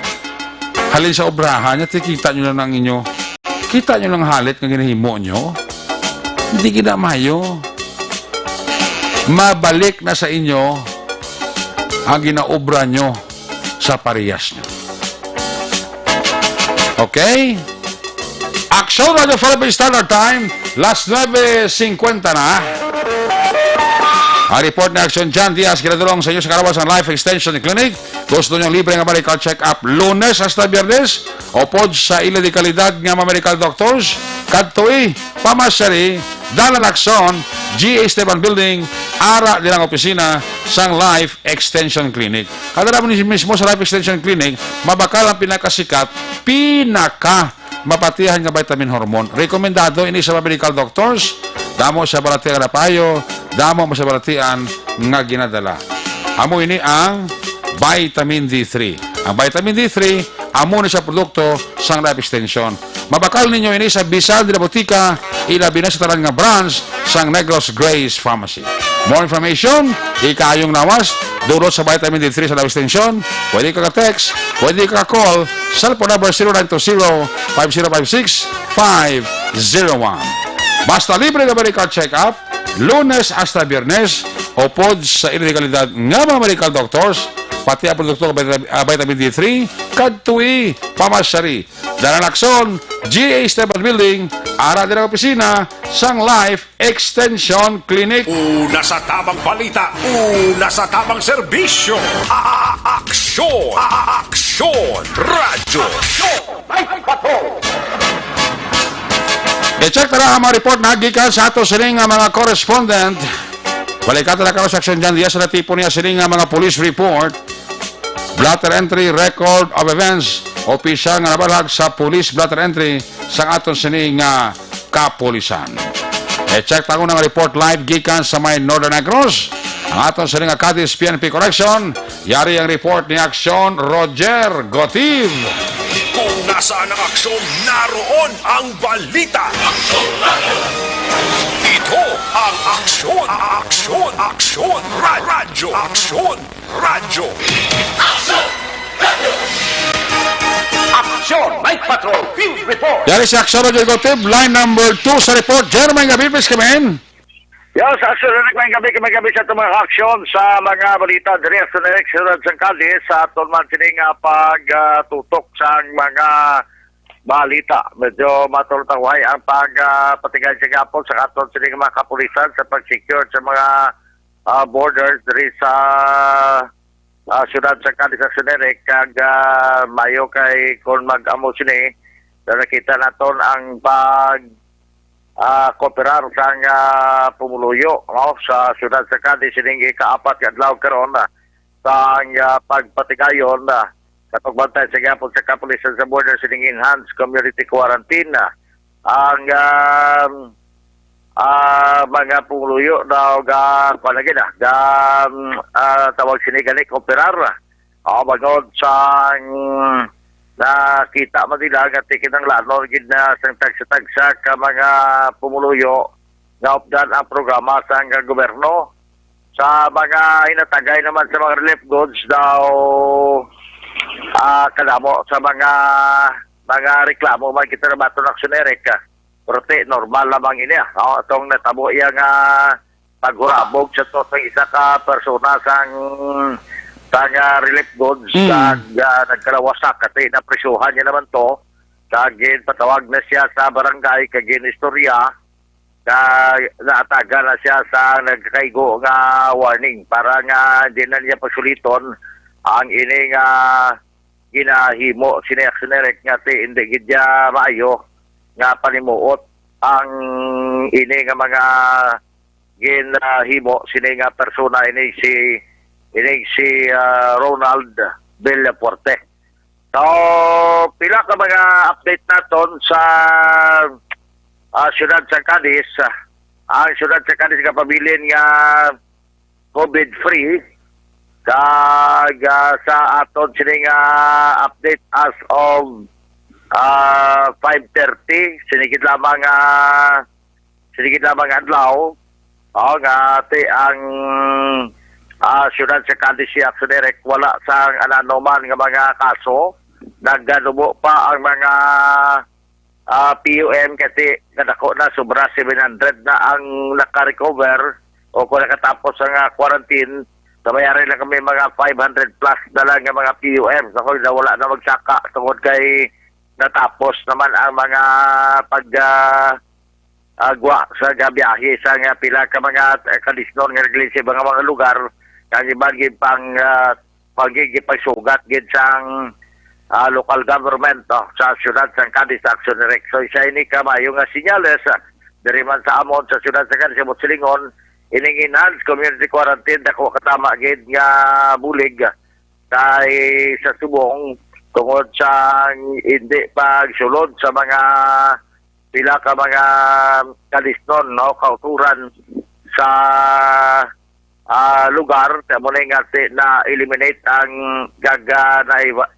Halin sa obrahan niya, kita nyo lang ng inyo. Kita nyo lang halit ng ginahimo nyo. Hindi ginamayo. Mabalik na sa inyo ang ginaobra nyo sa parehas nyo. Okay? Action Radio Philippine Standard Time, last 9:50 na. Ang report na Action Jan Diaz, kinadulong sa inyo sa Karawasan Life Extension Clinic. Gusto nyo libre nga medical check-up Lunes hasta Biyernes o pod sa ila di kalidad nga medical doctors. Kadtoi, Pamasari, Dalan Action, G.A. Esteban Building, ara din ang opisina sang Life Extension Clinic. Kada naman mismo sa Life Extension Clinic, mabakal ang pinakasikat, mapatihan nga vitamin hormone. Rekomendado ini sa medical doctors, damo sa balatian na payo, damo sa balatian nga ginadala. Amo ini ang vitamin D3. Ang vitamin D3, amo ni sa produkto sang Life Extension. Mabakal ninyo ini sa Bisan de la Botica, ilabi na sa talan nga branch sang Negros Grace Pharmacy. More information, ikayong nawas, durot sa vitamin D3 sa Life Extension. Pwede ka ka-text, pwede ka ka-call, cellphone number 0920-5056-501. Basta libre ka medical check-up, Lunes hasta Biyernes, o pod sa iligalidad nga mga medical doctors, pati ang produkto vitamin D3, kadtui, Pamasari, Dalanakson, G.A. Esteban Building, ara din ang opisina, sang Life Extension Clinic. Una sa tamang balita, una sa tamang serbisyo. Aksyon! Aksyon! Radyo! Night Patrol! I-check na ang mga report na hagikan sa ato sining mga correspondent. Balikan na karon sa Action Jan Diaz na tipo niya sining mga police report. Blatter entry record of events. Opisyal nga nabalag sa police blatter entry sa aton sining kapulisan. I-check na ng report live gikan sa may Northern Negros. Ang aton sining Cadiz PNP Correction. Yari ang report ni Action Roger Gotiv. Kung nasaan ang aksyon, naroon ang balita. Ito ang aksyon, aksyon, aksyon, radyo, aksyon, radyo. Aksyon! Night Patrol! Field Report! Yari si Action Roger Gotiv. Line number 2 sa report. Jeremy Gabibis kamen. Yes, actually, may gabi sa itong mga aksyon sa mga balita diri sa Sunod sa Cadiz sa aton man sining pagtutok sa mga balita. Medyo matultaway ang pagpatigay sa gapon sa aton sining mga kapulisan sa pag-secure sa mga borders diri sa Sunod sa Cadiz sa Suneric kag mayo kay kung mag-amo sini na nakita naton ang kooperar sa pumuluyo sa siyudad sa Cadiz sining ikaapat kadlaw karon sa pagpatigayon katugbantay sa gapon sa kapulisan sa border sining enhanced community quarantine ang mga pumuluyo daw panagin tawag sinigali kooperar bagod sa nakita man nila nga tikinang lanor gid na sang tagsa-tagsa ka mga pumuluyo nga updan ang programa sa gobyerno sa mga inatagay naman sa mga relief goods daw kadamo sa mga reklamo man kita na bato aksyonerik prote normal lamang ini atong natabo iya nga paghurabog sa to sa isa ka persona sang relief goods nagkalawasak kasi napresyuhan niya naman to kagin patawag na siya sa barangay kagin istorya naataga na siya sa nagkaigo nga warning para nga di na niya pagsuliton ang ini nga ginahimo sinaksyonerek nga ti hindi gidya maayo nga panimuot ang ini nga mga ginahimo sini nga persona ini si Ronald Villaforte. So pila ka mga update naton sa siyudad sa Cadiz. Ang siyudad sa Cadiz kapabilin nga COVID-free kag sa aton sini nga update as of 5:30 sinigit lamang adlaw nga ati ang siyudad sa Cadiz siya direct wala sang ananoman nga mga kaso. Nagganubo pa ang mga PUM kasi nadako na sobra 700 na ang naka-recover o kung nakatapos ang quarantine. Nabayari lang kami mga 500 plus na lang ang mga PUM. So kung wala na magsaka tungod kay natapos naman ang mga agwa sa gabiyahe sa nga pila ka mga kadisnon nga reglise mga lugar kang ibagin pang pagsugat gid sang local government sa siyudad sa Cadiz Action Direct. So siya ini kamayo nga sinyales diri man sa amon sa siyudad sa Cadiz sa Silingon ining enhanced community quarantine dako katama gid nga bulig kay sa subong tungod sa hindi pagsulod sa mga pila ka mga kadisnon kauturan sa lugar mo na eliminate ang gaga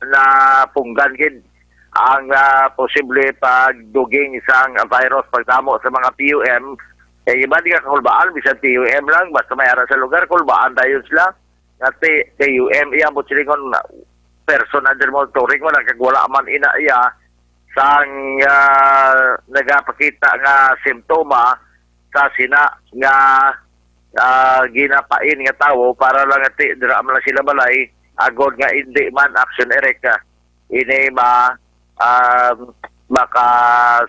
na punggan gid ang posible pagduging isang virus pagtamo sa mga PUM iba di ka kulbaan bisan PUM lang basta may ara sa lugar kulbaan dayon sila ngati PUM iya mo silingon person under monitoring wala kag wala man ina iya sang nagapakita nga simptoma sa sina nga ginapain nga tawo para lang ati dira man sila balay agod nga hindi man action erect ini maka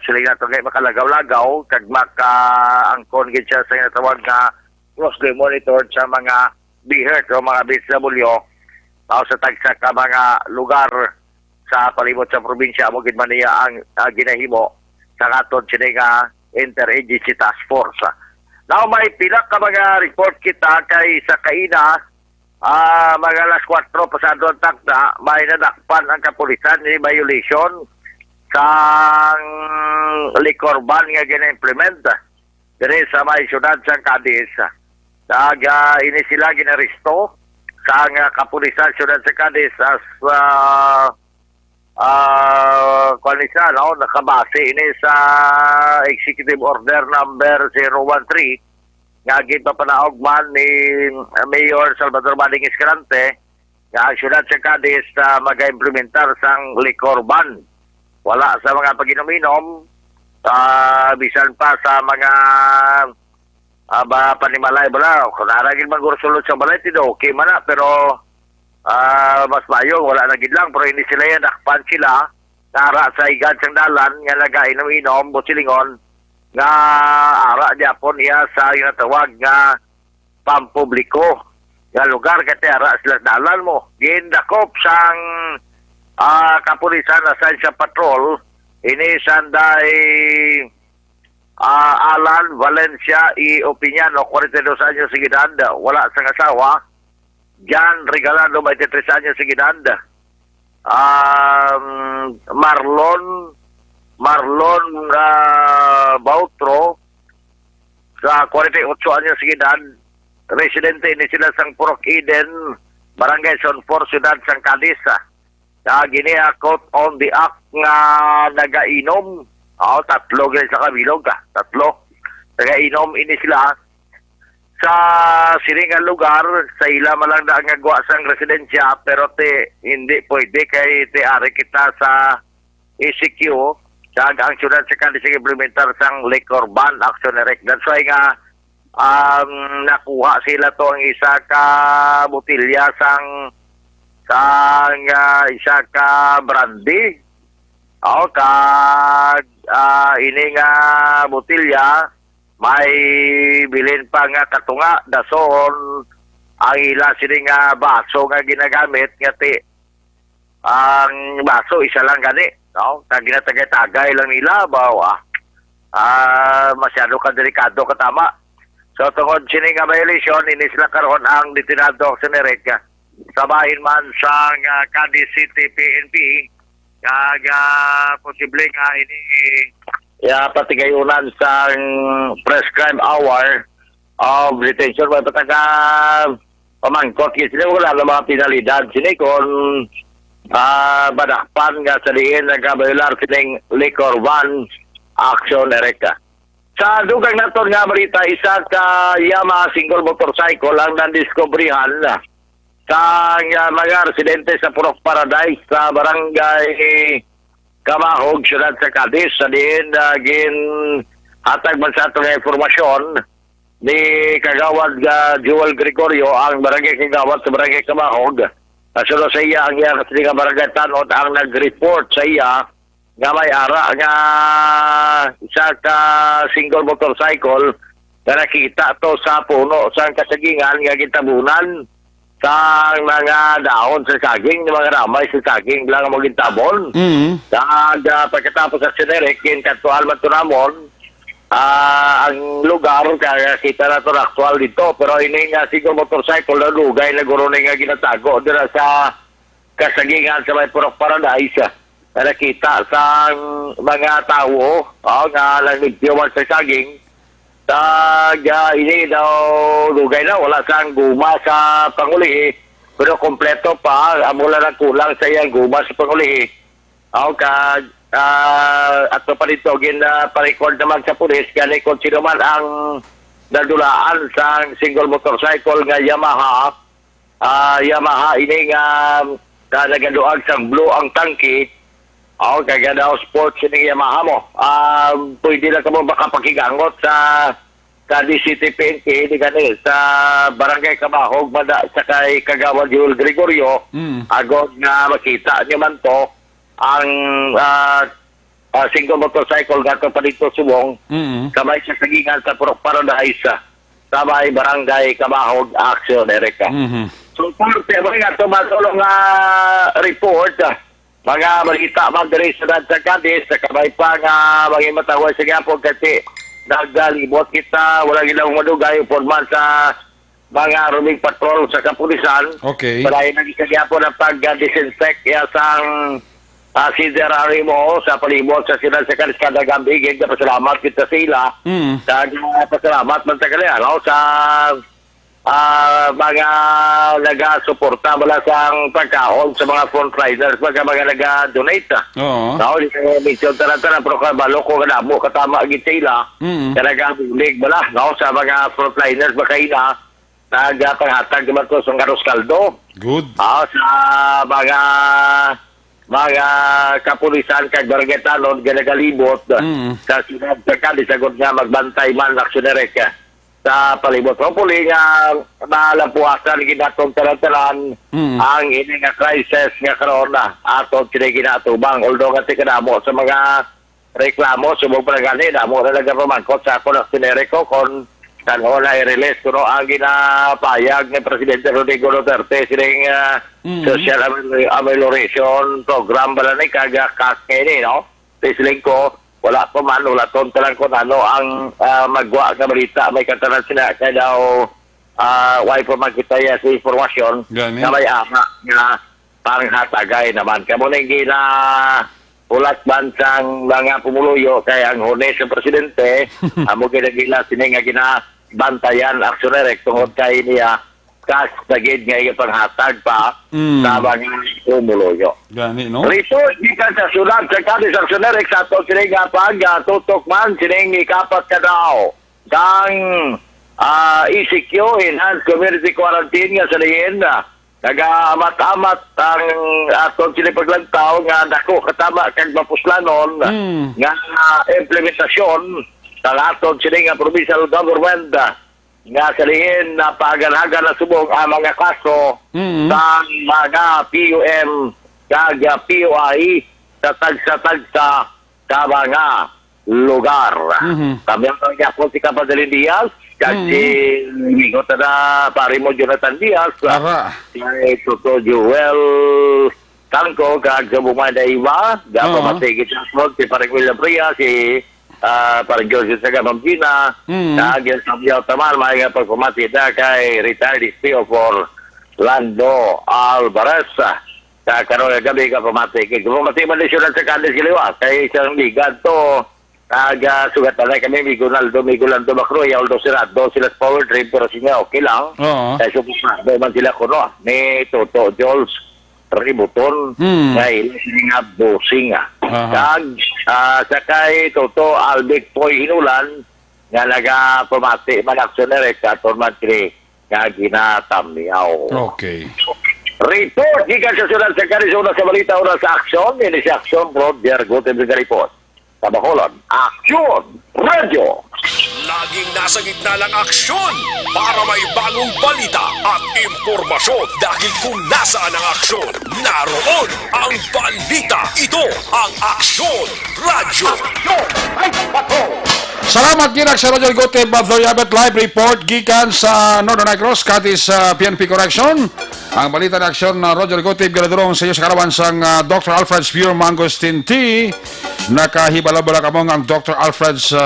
sila na itong makalagaw-lagaw kag maka-angkon gid siya sa natawag nga closely monitored sa mga BHERT o mga BSW sa tagsa ka mga lugar sa palibot sa probinsya mo gid man niya ang ginahimo sa aton sini nga Interagency Task Force. Now may pila ka mga report kita kay sa kaina mga alas 4 pasado ang takda may nadakpan ang kapulisan ni violation sang liquor ban nga gina-implement dire sa may syudad sa Cadiz. Ini sila ginaresto sang kapulisan syudad sa Cadiz as nakabase ini sa Executive Order number 013 nga gipapanaog man ni Mayor Salvador Manning Escalante nga ang syudad sa Cadiz mag-implementar sang liquor ban. Wala sa mga pag-inom-inom bisan pa sa mga panimalay bala kung naragin man gursulod sa balay tido okay man na pero mas mayo wala na gid lang pero hindi sila yan nakpan sila nara sa igad sang dalan nga nagainom-inom Silingon nga ara Japon iya sa ginatawag nga pampubliko nga lugar kati ara sila dalan mo gindakop sang kapulisan na sa patrol ini sanday Alan Valencia y Opiniano 42 anyos sa gidad wala sang asawa. Jan Regalado 23 anyos sa gidad. Marlon Bautro sa 48 anyos sa gidad. Residente ni sila sang Purok Eden, Barangay Sonfor, Ciudad San Cadiz. Giniakot on the act nga nagainom. Tatlo gani sa kabilog tatlo. Nagainom ini sila sa siningang lugar sa ila malang na nga gawa sang residensya pero hindi pwede kay ari kita sa ECQ sa ang syudad sa Cadiz implementar sang liquor ban action direct. That's why nga nakuha sila to ang isa ka botilya sang isa ka brandy ini nga botilya may bilin pa nga katunga dason ang ila sini nga baso nga ginagamit ngati ang baso isa lang gani ginatagay-tagay lang nila bawa masyado ka delikado katama. So tungod sini nga violation ini sila karon ang detinado sa Nerek sabahin man sa Cadiz City PNP kag posible nga ini patigayunan sa prescribed hour of detention may pataga pamangkot kasi wala na mga penalidad sini kung badakpan nga sa diin nagkabayular sining liquor van action Erika. Sa dugang naton nga balita, isa ka Yamaha single motorcycle ang nandiscoveryhan sa mga residente sa Purok Paradise sa barangay Kamahog, siyudad sa Cadiz. Sa diin, gin hatag man sa itong informasyon ni Kagawad Joel Gregorio, ang barangay Kagawad sa barangay Kamahog. Kasunod sa iya, ang iya kasi nga barangay Tanod ang nag-report sa iya nga may ara nga isa ka single motorcycle na nakita to sa puno sa kasagingan nga gitabunan sa mga daon sa saging, mga ramay sa saging lang mo gitabon. Pagkatapos sa Sinerek, kinaktual man to namon ang lugar kaya kita na to aktual dito pero ini nga single motorcycle na lugay na guro nga ginatago dira sa kasagingan sa may Purok Paradise. Nakita sa mga tao nga nagtiwan sa saging ini daw lugay na wala sang guma sa pangulihi pero kompleto pa amula na kulang sa iyang guma sa pangulihi ato pa dito pa-record naman sa pulis kaya kung sino man ang nadulaan sa single motorcycle nga Yamaha ini nga nagaduag sang blue ang tangki kaya daw sports yung Yamaha mo. Pwede lang ka mo makapakigangot sa Cadiz City PNP sa barangay Kamahog, sa kay Kagawad Joel Gregorio. Agod na makita niyo man to ang single motorcycle gato pa dito subong. Kamay sa sagingan sa Purok Paradise sa may barangay Kamahog action Erika. So, parte mo nga ito matulong report mga balita mag-resident sa Cadiz, sa kamay pa nga maging matawag sa Gapon kasi nagdalibot kita, wala ginawang madugay, forman sa mga ruming patrol sa kapulisan. Okay. Palagi nagkagapon ang pag-disinfect sang siderary mo sa palibot sa sila sa Cadiz kada gambigin. Pasalamat kita sila. Pasalamat man sa kanila sa mga nagasuporta mula sa pagkaon sa mga frontliners, mga nag-donate. Oo. Mission tarantara, pero kabalo ko kanamo, katama agit sila, nag-bulig mula sa mga frontliners, makaina, nag-panghatag naman to sa Ngaros Caldo. Good. Sa mga kapulisan, kag barangay Tanod, ganagalibot, sa sinad sa Cadiz, sagot nga magbantay man, aksyonerek, sa palibot. Hopefully nga malapuasan ginatong talan-talan ang ini nga crisis nga karon na atong kinaginatubang. Although nga tikanamo sa mga reklamo subong panagani damo na nagapamangkot sa ako na sinereko kung saan ko na i-release kuno ang ginapayag ni Presidente Rodrigo Duterte sining social amelioration program bala ni kagakak ni no? Siling ko wala pa man, wala talang ko ano ang magwa nga balita may katanan sila kaya daw why pa magkita sa informasyon na may ama nga panghatagay naman kamo nang gina ulat bansang mga pumuluyo kaya ang hune sa presidente amo ginagila sini nga ginabantayan aksyonerek tungod kay niya kas tagid nga ipanghatag pa sa mga pumuluyo. Gani, no? Rito, gikan sa sulat sa Cadiz Aksyonerek sa ito sining tutok man sining ikapat ka daw kang ECQ, Enhanced Community Quarantine nga sa liyenda. Nag-amat-amat ang atong sining paglantaw nga dako katama kag mapuslanon nga implementasyon sa atong sining provincial government nga salihin na paganagan na subong ang mga kaso sa mga PUM kag PUI sa tagsa-tagsa sa mga lugar. Kami ang pag-yapon si Kapadalin Diaz kag si Mingot na pari mo Jonathan Diaz si Toto Joel Tangko kag sa Bumada Iba gapo matigit sa si Parang William Priya si para George sa Gamamgina, agil sa Biyaw Tamal, may nga pagpamati na kay retired SPO for Lando Alvarez. Sa karoon ng gabi ka pamati. Pamati man din siya sa Candice Giliwa. Kay isang ligad to, sugat na kami, Migolando Macroy, although sila sa power trade, pero siya okay lang. Kaya supusado man sila kuno, ni Toto Jols Ributon, kay nga Bosing. Sakay Toto Albic Poy Hinulan, nga nagapamati, man-aksyoner, katon man kini, nga ginatamiyaw. Okay. Report, gikan sa Sudan sa Karizona sa balita una sa aksyon, ini si Aksyon, Roger Gutem sa report. Sa Bacolod, Aksyon Radio. Laging nasa gitna ng aksyon para may bagong balita at impormasyon. Dahil kung nasaan ang aksyon, naroon ang balita. Ito ang Aksyon Radio. Salamat ginak sa Roger Gote Badloyabet live report gikan sa Northern Negros katis PNP Correction. Ang balita ng aksyon na Roger Gote galadurong sa iyo sa karawan sang Dr. Alfred's Pure Mangosteen Tea. Nakahibala-bala kamong ang Dr. Alfred's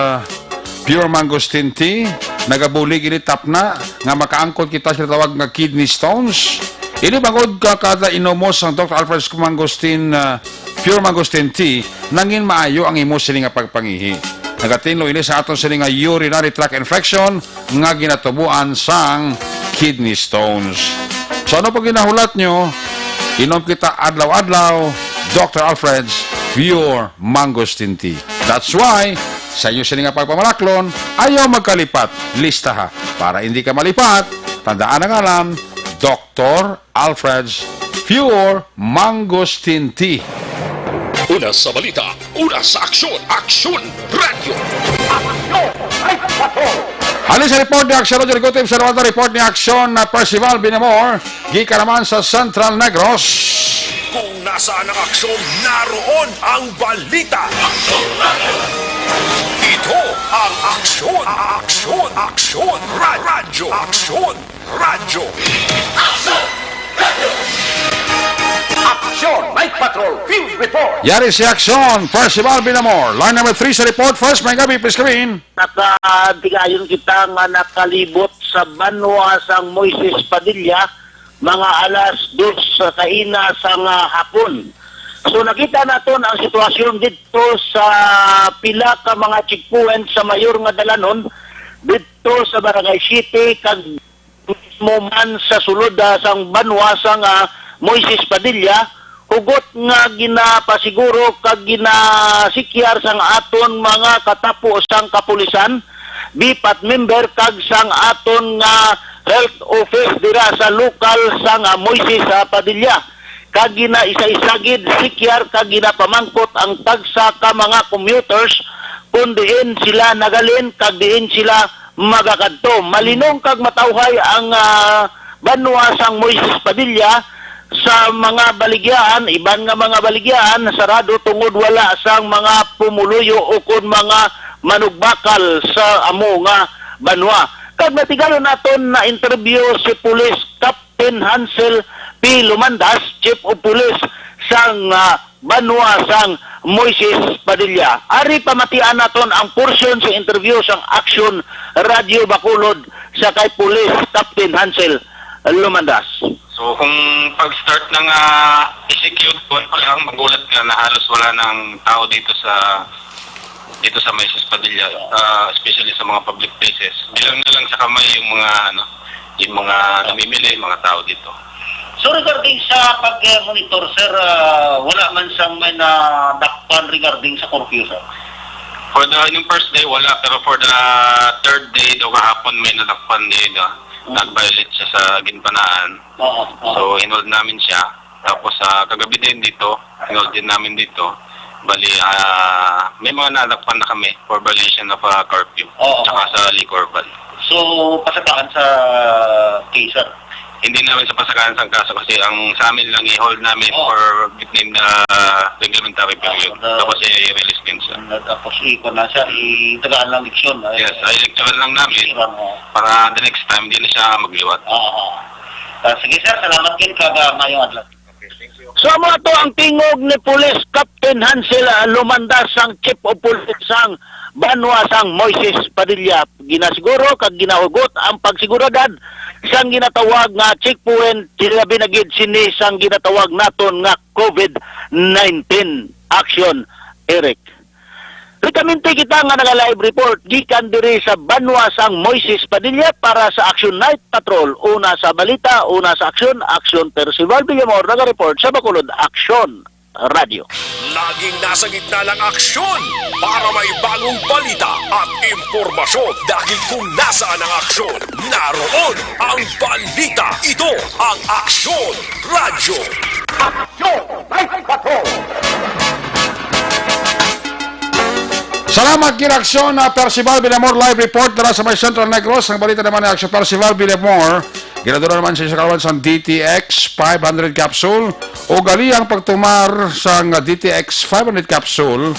Pure Mangosteen Tea. Nagabulig ini tap na nga makaangkot kita sa tawag nga kidney stones. Ini bangod ka kada inomos ang Dr. Alfred's Mangosteen Pure Mangosteen Tea nangin maayo ang imo sini nga pagpangihi. Nagatinlo ini sa aton sini nga urinary tract infection nga ginatubuan sang kidney stones. So ano pag ginahulat nyo, inom kita adlaw-adlaw Dr. Alfred's Pure Mangosteen Tea. That's why, sa inyo sini nga pagpamalaklon, ayaw magkalipat. Lista ha. Para hindi ka malipat, tandaan ang alam, Dr. Alfred's Pure Mangosteen Tea. Una sa balita, una sa aksyon, Aksyon Radio. Halin sa report ni Aksyon Roger Gutim sa naman report ni Aksyon na Percival Binamor, gika naman sa Central Negros. Kung nasaan ang aksyon, naroon ang balita. Ito ang Aksyon, Aksyon Radio. Aksyon Radio. Aksyon Night Patrol Field Report. Yari si Aksyon, Percival Binamor. Line number 3 sa report. First, may gabi, please come in. Nakadigayon kita nga nakalibot sa banwa sang Moises Padilla mga alas 2 sa kaina sang hapon. So nakita naton ang sitwasyon dito sa pila ka mga checkpoint sa mayor nga dalanon dito sa Barangay City kag man sa sulod sang banwa sang Moises Padilla, hugot nga ginapasiguro kag ginasikyar sang aton mga katapo sang kapulisan, bipat member kag sang aton nga health office dira sa lokal sang Moises Padilla. Kag gina-isa-isagid sikyar kag ginapamangkot ang tagsa ka mga commuters kung diin sila nagalin kag diin sila magakadto. Malinong kag matawhay ang banwa sang Moises Padilla sa mga baligyan, iban nga mga baligyan, sarado tungod wala sang mga pumuluyo o kun mga manugbakal sa amo nga banwa. Kag natigalo naton na interview si Police Captain Hansel P. Lumandas, Chief of Police sang banwa sang Moises Padilla. Ari pamatian naton ang portion sa interview sang Aksyon Radio Bacolod sa kay Police Captain Hansel Lumandas. So kung pag-start ng execute ko pa lang magulat ka na halos wala ng tao dito sa Moises Padilla, especially sa mga public places. Bilang na lang sa kamay yung mga namimili, mga tao dito. So regarding sa pag-monitor, sir, wala man sang may nadakpan regarding sa curfew, sir? For yung first day wala, pero for the third day daw kahapon may nadakpan din. Nag-violate siya sa Ginpanaan. So, hinold namin siya. Tapos, kagabi din dito, hinold din namin dito. Bali, may mga nadakpan na kami for violation of curfew. Tsaka sa liquor ban. So, pasakaan sa case, sir? Hindi namin sa pasakaan sa kaso kasi ang sa amin lang i-hold namin for between the reglementary period. Tapos i-release din siya. Tapos ikon na siya, itagaan lang leksyon. Yes, i-lecturean lang namin para the next time hindi na siya magliwat. Sige sir, salamat kin kaga ngayong adlaw. So mo to ang tingog ni Police Captain Hansel Lumandas sang Chief of Police sang Banwa sang Moises Padilla. Ginasiguro kag ginahugot ang pagsiguridad sang ginatawag nga checkpoint sila binagid sini sang ginatawag naton nga COVID-19 action, Eric. Rekaminti kita nga naga-live report gikan diri sa Banwa sang Moises Padilla para sa Action Night Patrol. Una sa balita, una sa Action Percival Villamor naga-report sa Bacolod Action Radio. Laging nasa gitna ng aksyon para may bagong balita at impormasyon dahil kung nasaan ang aksyon, naroon ang balita. Ito ang Aksyon Radio. Action Night Patrol! Salamat kinaksyon na Percival Villamor live report dara sa may Central Negros. Ang balita naman ni Aksyon Percival Villamor. Ginadura naman siya sa kalawan sa DTX 500 capsule o gali ang pagtumar sa DTX 500 capsule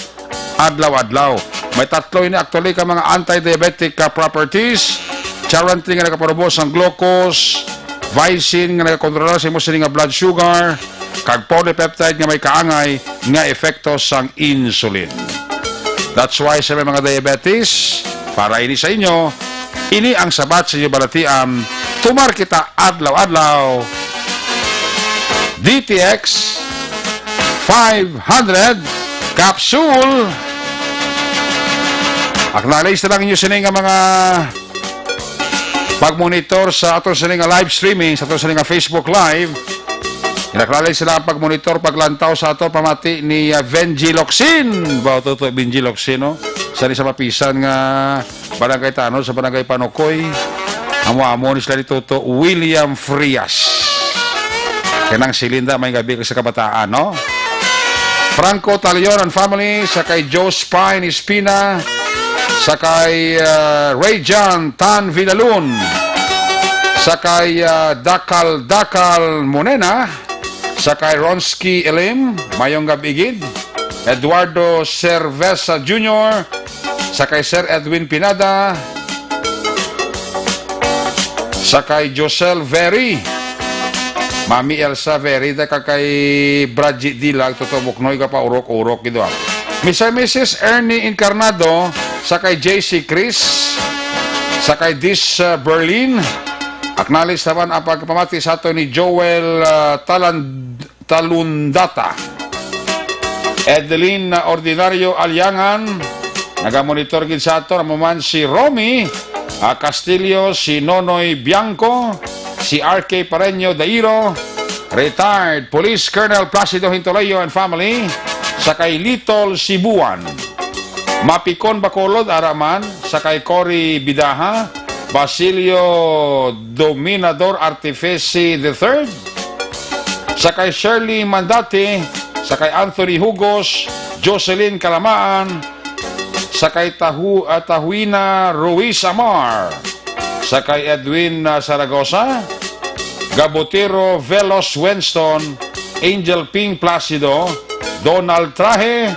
adlaw-adlaw. May tatlo ini actually ka mga anti-diabetic properties. Charantin nga nakaparubos ang glucose, Vicin nga nakakontrola sa imo nga blood sugar, kag polypeptide nga may kaangay nga epekto sang insulin. That's why sa mga diabetes, para ini sa inyo, ini ang sabat sa inyo balatiam, tumar kita adlaw-adlaw. DTX 500 capsule. Acknowledge na lang inyo sining mga pag-monitor sa atong sining live streaming, sa atong sining Facebook Live. Inaklali sila ang pag-monitor, paglantaw sa ato pamati ni Vengiloxin. Bawa ito, Vengiloxin, no? Sari sa mapisan nga barangay Tanod, sa barangay Panukoy. Amo-amo ni sila dito to William Frias. Kanang silinda, may gabi sa kabataan, no? Franco Talion and family, sa kay Joe Spine Espina, sa kay Ray John Tan Villalun, sa kay Dakal Monena, sa kay Ronsky Elim, mayong gabigid, Eduardo Cerveza Jr., sa kay Sir Edwin Pinada, sa kay Josel Veri, Mami Elsa Veri, da kay Bradjit Dilag, tutubok noy ka pa urok-urok gitu. Mr. Mrs. Ernie Encarnado, sa kay JC Chris, sa kay Dis Berlin. Acknowledge naman ang pagpamati sa ato ni Joel Talundata. Edeline Ordinario Alyangan, nagamonitor gid sa ato naman si Romy Castillo, si Nonoy Bianco, si RK Pareño Dairo, retired Police Colonel Placido Hintoleyo and family, sa kay Little Sibuan, Mapikon Bacolod Araman, sa kay Cory Bidaha, Basilio Dominador Artifici III, sa kay Shirley Mandati, sa kay Anthony Hugos, Jocelyn Calamaan, sa kay Tahuina Ruiz Amar, sa kay Edwin Saragosa, Gabotero Velos Winston, Angel Ping Placido, Donald Traje,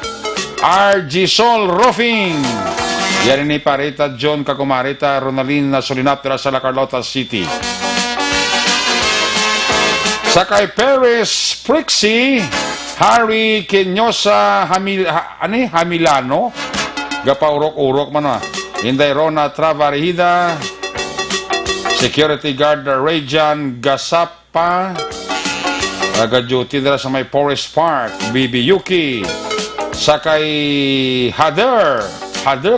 RG Sol Roofing, yan ni Parita John Kakumarita Ronaldin Solinaptera sa La Carlota City. Sa kay Perez Prixie, Harry Kenyosa Hamilano, gapaurok-urok man Inday Rona Travarihida, Security Guard Rayjan Gasapa, nag-duty nila sa may Forest Park, Bibi Yuki, sa kay Hader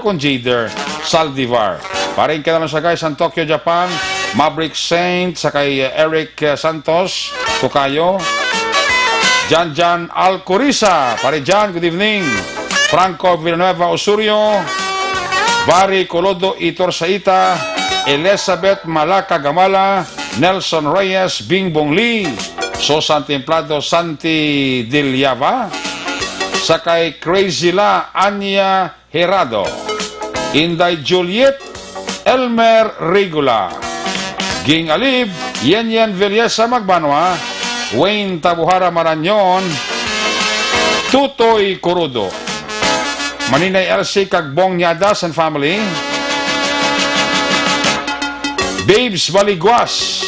kung Jader Saldivar. Paring ka naman sa guys sa Tokyo, Japan, Maverick Saint, sa kay Eric Santos, Tokayo, Jan Alcoriza, pare Jan, good evening. Franco Villanueva Osorio, Bari Colodo Itorsaita, Elizabeth Malaka Gamala, Nelson Reyes, Bingbong Lee, Sosan Templado Santi Dilyava, sa kay Crazy La Anya Herado, Inday Juliet Elmer Regula, Ging Alib Yenyen Villesa Magbanwa, Wayne Tabuhara Maranyon, Tutoy Kurudo, Maninay LC Kagbong Nyadas and family, Babes Baliguas,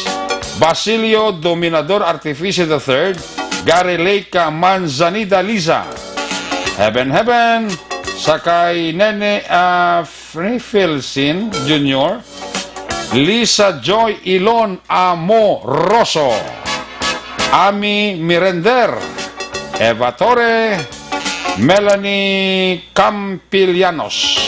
Basilio Dominador Artificio III, Gary Lake Manzanida Liza. Heaven, sakay Nene Frifelsin Jr., Lisa Joy Ilon Amoroso, Ami Mirender, Eva Torre, Melanie Campilianos,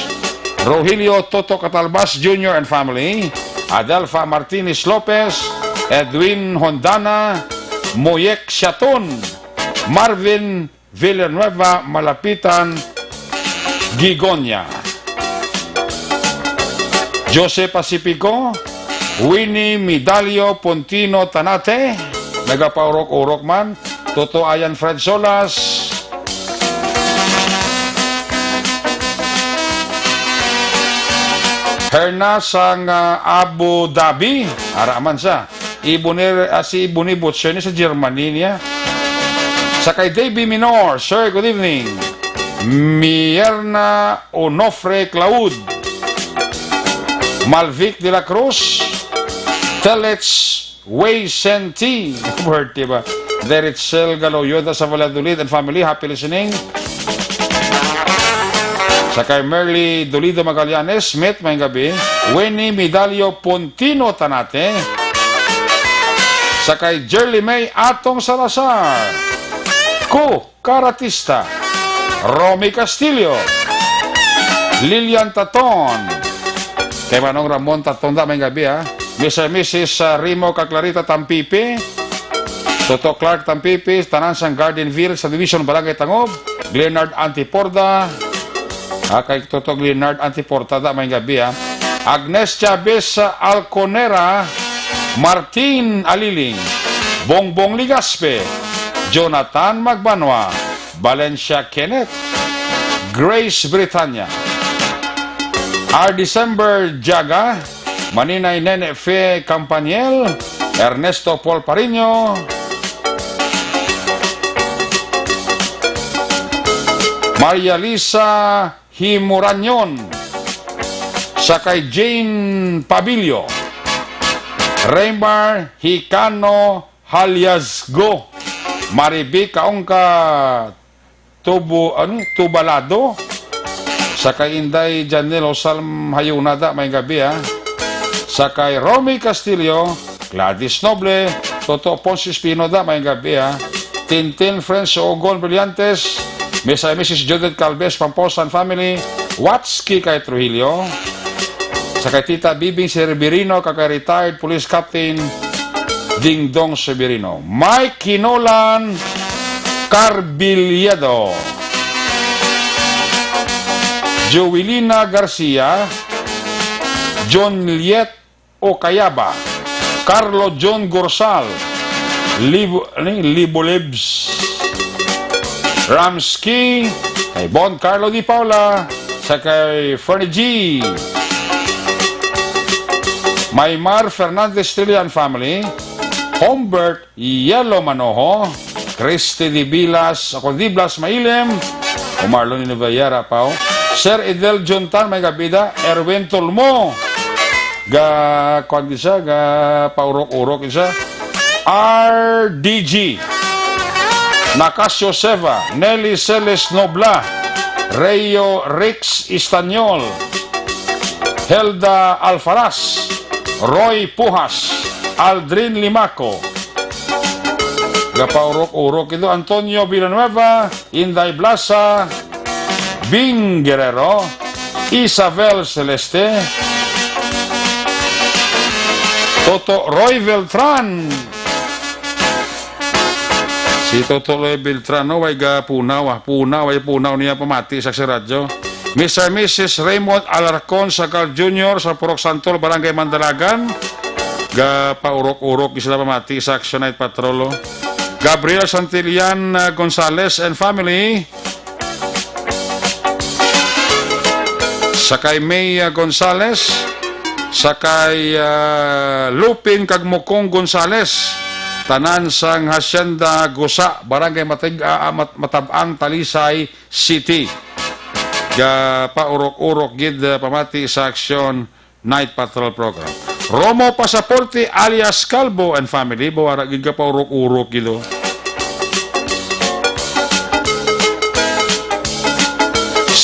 Rogelio Toto Catalbas Jr. and family, Adelfa Martinez Lopez, Edwin Hondana, Moyek Siaton, Marvin Villanueva Malapitan, Gigonya, Jose Pacifico, Winnie Midalio Pontino Tanate, nagapaurok-urok man, Toto Ayan Fred Solas, Herna sang Abu Dhabi, araman sa si Ibuni Butcher sa Germany niya. Sakay Davy Minor, sir, good evening. Mierna Onofre Claud, Malvic de la Cruz, Telets Way Senti, word diba? Deritzel Galoyoda sa Valladolid and family, happy listening. Sakay Merly Dolido Magallanes, Smith, may gabi. Winnie Midalio Pontino Tanate. Sakay Jerly May Atong Salazar. Ko Karatista. Romy Castillo. Lilian Taton. Kay Manong Ramon Taton da, may gabi ha. Mrs. Rimo Caclarita Tampipi. Toto Clark Tampipi. Tanansang Gardenville sa Division Barangay Tangob. Glenard Antiporda. Kay Toto Leonard Antiportada, may gabi ha. Agnes Chavez Alconera, Martin Aliling, Bongbong Ligaspe, Jonathan Magbanwa, Valencia Kenneth, Grace Britannia, R. December Jaga, Maninay Nene Fe Campaniel, Ernesto Paul Parino, Maria Lisa Himuranyon, sakay Jane Pabilio, Raymar Hikano Halyazgo, Maribi Kaongka Tubalado, sakay Inday Janelo Salm Hayunada, may gabi ha. Sakay Romy Castillo, Gladys Noble, Toto Ponce Spinoda, may gabi ha. Tintin Friends Ogon Brillantes, Mrs. Judith Calves, Pamposan family, Watski kay Trujillo, sa kay Tita Bibing Serbirino, kakay retired police captain Dingdong Serbirino, Mike Kinolan Carbiliedo, Joelina Garcia, John Liet Okayaba, Carlo John Gorsal, Libolebs, Ramsky, kay Bon Carlo Di Paula, sa kay Fernie G, Maymar Fernandez Trillian family, Humbert Yelo Manoho, Christy Di Bilas, Di Blas Mailem, Marlon Inovayara Pao, Sir Edel Juntan, may gabida, Erwin Tolmo, kwan isa, paurok-urok isa, RDG, Nacasio Seva, Nelly Celes Nobla, Rayo Rix Istanyol, Helda Alfaraz, Roy Pujas, Aldrin Limaco, gapaurok-urok ito, Antonio Villanueva, Inday Blasa, Bing Guerrero, Isabel Celeste, Toto Roy Beltran, si Toto Roy Beltran, no, way punaw niya pamati sa radyo. Mr. and Mrs. Raymond Alarcon Sacal Jr. sa Purok Santol, Barangay Mandalagan, paurok-urok sila pamati sa Action Night Patrolo. Gabriel Santillan Gonzales and family, sakay May Gonzales, sakay Lupin Kagmukong Gonzales, tanan sang Hacienda Gusa, Barangay Matabang, Talisay City. Paurok-urok gid pamati sa Action Night Patrol Program. Romo Pasaporte alias Calvo and family, bawara gid paurok-urok gido.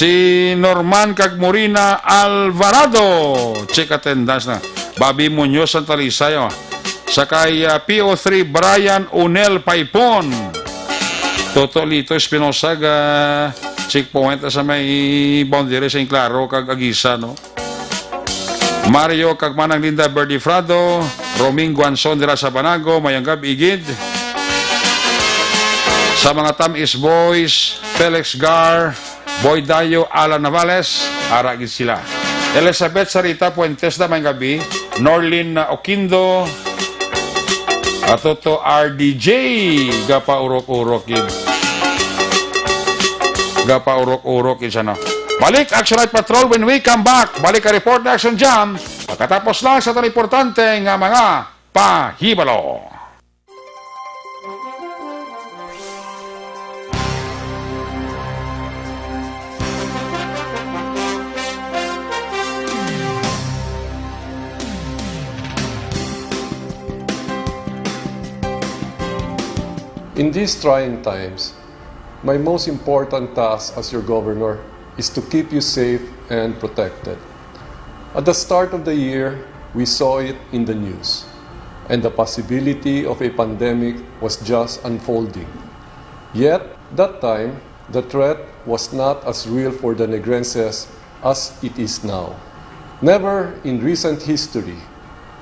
Si Norman Cagmorina Alvarado, check attendance na. Bobby Muñoz ang Talisayo. Sakay PO3 Brian Unel Paipon. Toto Lito Espinosa checkpoint sa may boundary sa Claro kag Agisa, no? Mario Kagmanang Linda Berdifrado, Roming Guanzon de la Sabanago, Mayanggab Igid. Sa mga Tamis Boys, Felix Gar, Boy Dayo, Alan Navales, aragid sila. Elizabeth Sarita Puentes na may gabi, Norlin Oquindo, Atoto RDJ, gapa urok-urok yun. Gapa urok-urok yun sana. Balik Action Night Patrol when we come back. Balik ka Report Action Jam. Pagkatapos lang sa itong importante nga mga pahibalo. In these trying times, my most important task as your governor is to keep you safe and protected. At the start of the year, we saw it in the news, and the possibility of a pandemic was just unfolding. Yet, that time, the threat was not as real for the Negrenses as it is now. Never in recent history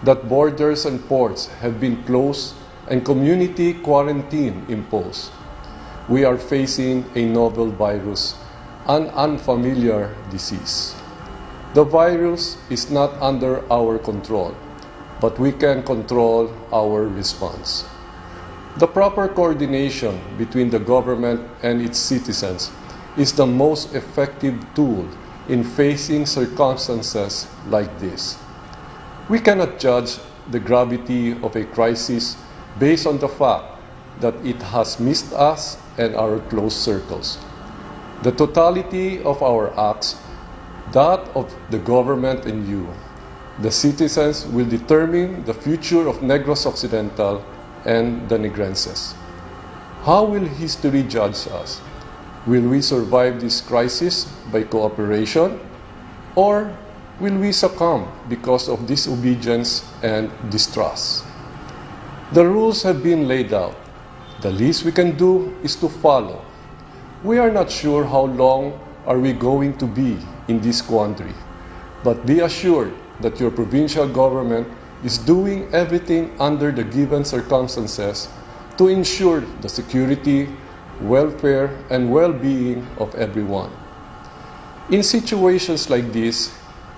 that borders and ports have been closed and community quarantine imposed. We are facing a novel virus, an unfamiliar disease. The virus is not under our control, but we can control our response. The proper coordination between the government and its citizens is the most effective tool in facing circumstances like this. We cannot judge the gravity of a crisis based on the fact that it has missed us and our close circles. The totality of our acts, that of the government and you, the citizens, will determine the future of Negros Occidental and the Negrenses. How will history judge us? Will we survive this crisis by cooperation, or will we succumb because of disobedience and distrust? The rules have been laid out. The least we can do is to follow. We are not sure how long are we going to be in this quandary, but be assured that your provincial government is doing everything under the given circumstances to ensure the security, welfare, and well-being of everyone. In situations like this,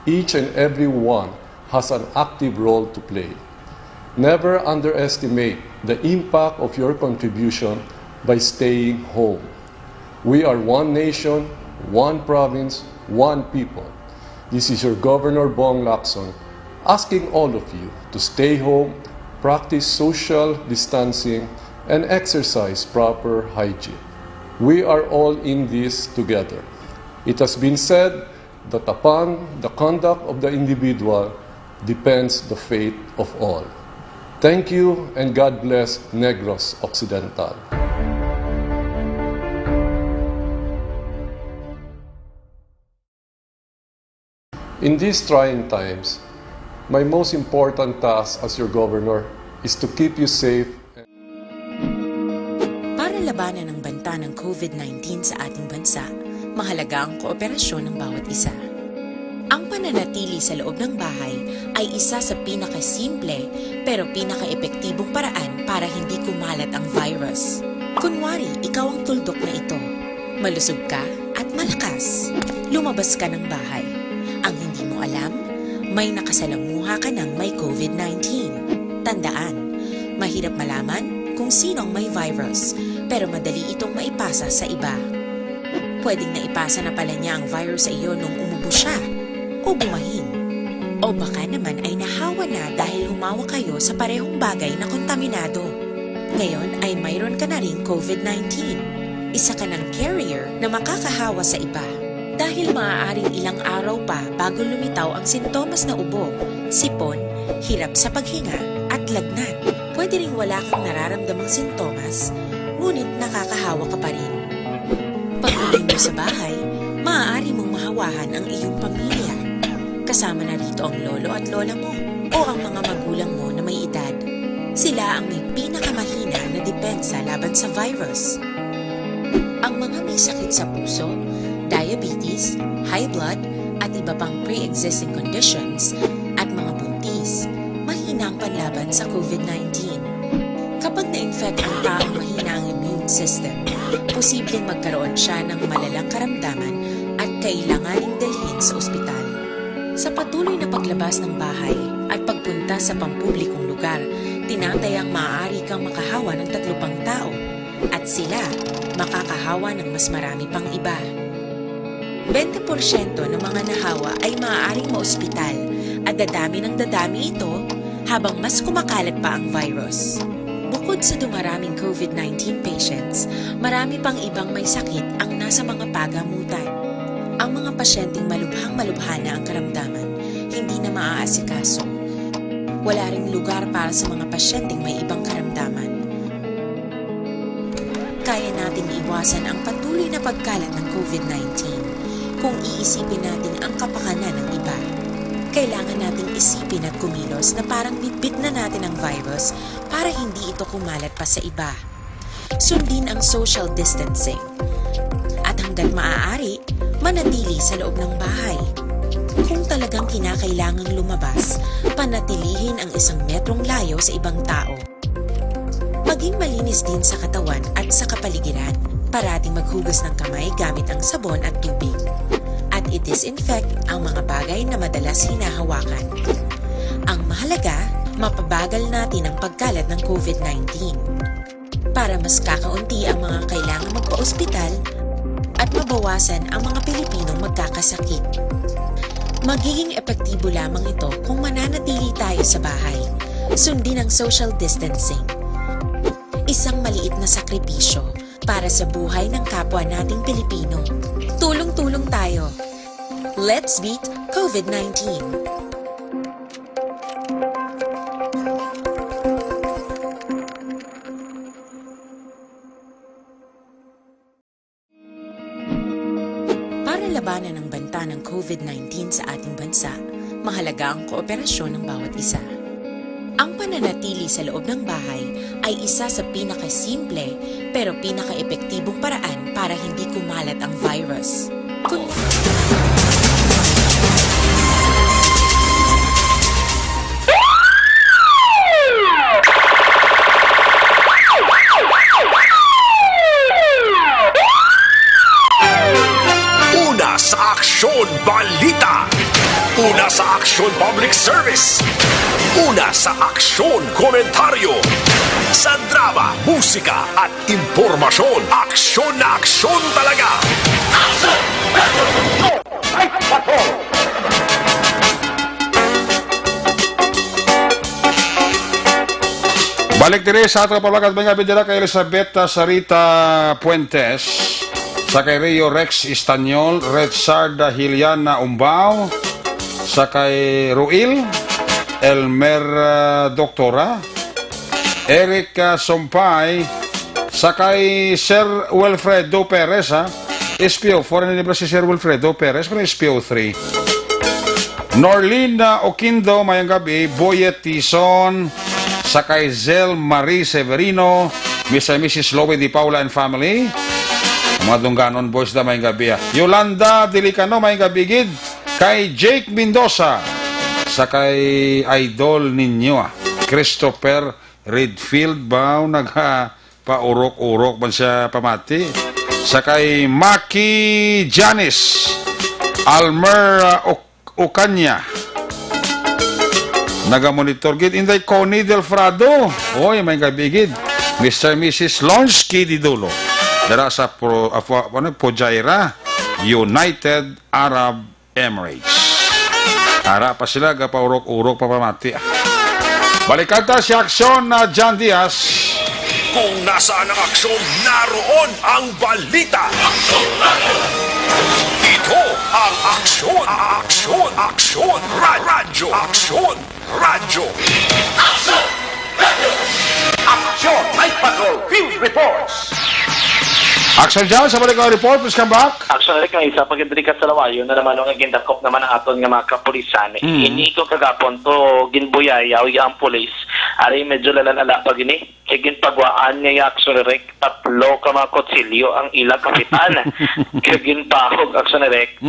each and every one has an active role to play. Never underestimate the impact of your contribution by staying home. We are one nation, one province, one people. This is your Governor Bong Lacson asking all of you to stay home, practice social distancing, and exercise proper hygiene. We are all in this together. It has been said that upon the conduct of the individual depends the fate of all. Thank you and God bless Negros Occidental. In these trying times, my most important task as your governor is to keep you safe. Para labanan ang banta ng COVID-19 sa ating bansa, mahalaga ang kooperasyon ng bawat isa. Ang pananatili sa loob ng bahay ay isa sa pinakasimple pero pinaka-epektibong paraan para hindi kumalat ang virus. Kunwari, ikaw ang tuldok na ito. Malusog ka at malakas. Lumabas ka ng bahay. Ang hindi mo alam, may nakasalamuha ka ng may COVID-19. Tandaan, mahirap malaman kung sino ang may virus, pero madali itong maipasa sa iba. Pwedeng naipasa na pala niya ang virus sa iyo nung umubo siya o bumahin. O baka naman ay nahawa na dahil humawa kayo sa parehong bagay na kontaminado. Ngayon ay mayroon ka na ring COVID-19. Isa ka ng carrier na makakahawa sa iba. Dahil maaaring ilang araw pa bago lumitaw ang sintomas na ubo, sipon, hirap sa paghinga at lagnat. Pwede ring wala kang nararamdamang sintomas, ngunit nakakahawa ka pa rin. Pag uwi mo sa bahay, maaari ang iyong pamilya. Kasama na rito ang lolo at lola mo o ang mga magulang mo na may edad. Sila ang may pinakamahina na depensa laban sa virus. Ang mga may sakit sa puso, diabetes, high blood, at iba pang pre-existing conditions at mga buntis, mahina ang panlaban sa COVID-19. Kapag na-infect ang taong mahina ang immune system, posibleng magkaroon siya ng malalang karamdaman at kailanganing dalhin sa ospital. Sa patuloy na paglabas ng bahay at pagpunta sa pampublikong lugar, tinatayang maaari kang makahawa ng 3 pang tao at sila makakahawa ng mas marami pang iba. 20% ng mga nahawa ay maaaring maospital at dadami ng dadami ito habang mas kumakalat pa ang virus. Bukod sa dumaraming COVID-19 patients, marami pang ibang may sakit ang nasa mga pagamutan. Ang mga pasyenteng malubhang-malubha na ang karamdaman, hindi na maaasikaso. Wala ring lugar para sa mga pasyenteng may ibang karamdaman. Kaya nating iwasan ang patuloy na pagkalat ng COVID-19 kung iisipin natin ang kapakanan ng iba. Kailangan nating isipin at kumilos na parang bitbit na natin ang virus para hindi ito kumalat pa sa iba. Sundin ang social distancing. At hanggat maaari, manatili sa loob ng bahay. Kung talagang kinakailangang lumabas, panatilihin ang 1 metrong layo sa ibang tao. Maging malinis din sa katawan at sa kapaligiran. Parating maghugas ng kamay gamit ang sabon at tubig. At i-disinfect ang mga bagay na madalas hinahawakan. Ang mahalaga, mapabagal natin ang pagkalat ng COVID-19 para mas kakaunti ang mga kailangang magpa-ospital at mabawasan ang mga Pilipinong magkakasakit. Magiging epektibo lamang ito kung mananatili tayo sa bahay. Sundin ang social distancing. Isang maliit na sakripisyo para sa buhay ng kapwa nating Pilipino. Tulong-tulong tayo. Let's beat COVID-19. Para labanan ang banta ng COVID-19 sa ating bansa, mahalaga ang kooperasyon ng bawat isa. Ang pananatili sa loob ng bahay ay isa sa pinakasimple pero pinaka-epektibong paraan para hindi kumalat ang virus. Una sa Aksyon Balita. Una sa Aksyon Public Service. Una sa Aksyon Komentaryo. Sa drama, musika at impormasyon, aksyon na aksyon talaga. Balik diri sa ato pablagat mga bidira kay Elizabeth Sarita Puentes, sa kay Rio Rex Istanyol, Red Sarda Hiliana Umbao, sa kay Ruil Elmer Doktora, Eric Sompay, sa kay Sir Wilfredo Perez, SPO 4 na si Sir Wilfredo Perez, kung SPO 3. Norlina Oquindo, mayang gabi, Boyet Tison, sa kay Zel Marie Severino, Miss and Mrs. Lowe Di Paula and family, mga Dungganon boys na mayang gabi. Yolanda Delicano, mayang gabi gid, kay Jake Mendoza, sa kay idol ninyo, Christopher Redfield ba, nagpa-urok-urok man siya pamati, sa kay Maki Janice, Almer Ocanya, nagamonitor gid, Inday Connie Del Frado, oy, may gabigid, Mr. and Mrs. Lonsky Didulo, dara sa Pujairah, United Arab Emirates. Ara pa sila, gapaurok-urok pa pamati. Balikan ta si Aksyon na John Diaz. Kung nasaan ang aksyon, naroon ang balita. Ito ang aksyon, aksyon, aksyon, radyo, aksyon, radyo. Aksyon Night Patrol Field Reports. Action dyan, sa balik ang report, please come back. Actually, kung isa pagdirikat sa lawayo na naman ang gindakop naman ang aton nga mga kapulisan. Ini ko kagapon to ginbuyayaw ang pulis. Ari medyo lalala pag ini. Kaya ginpagwaan niya action rek 3 ka mga kutsilyo ang ilang kapitan. Kaya ginpahog action rek.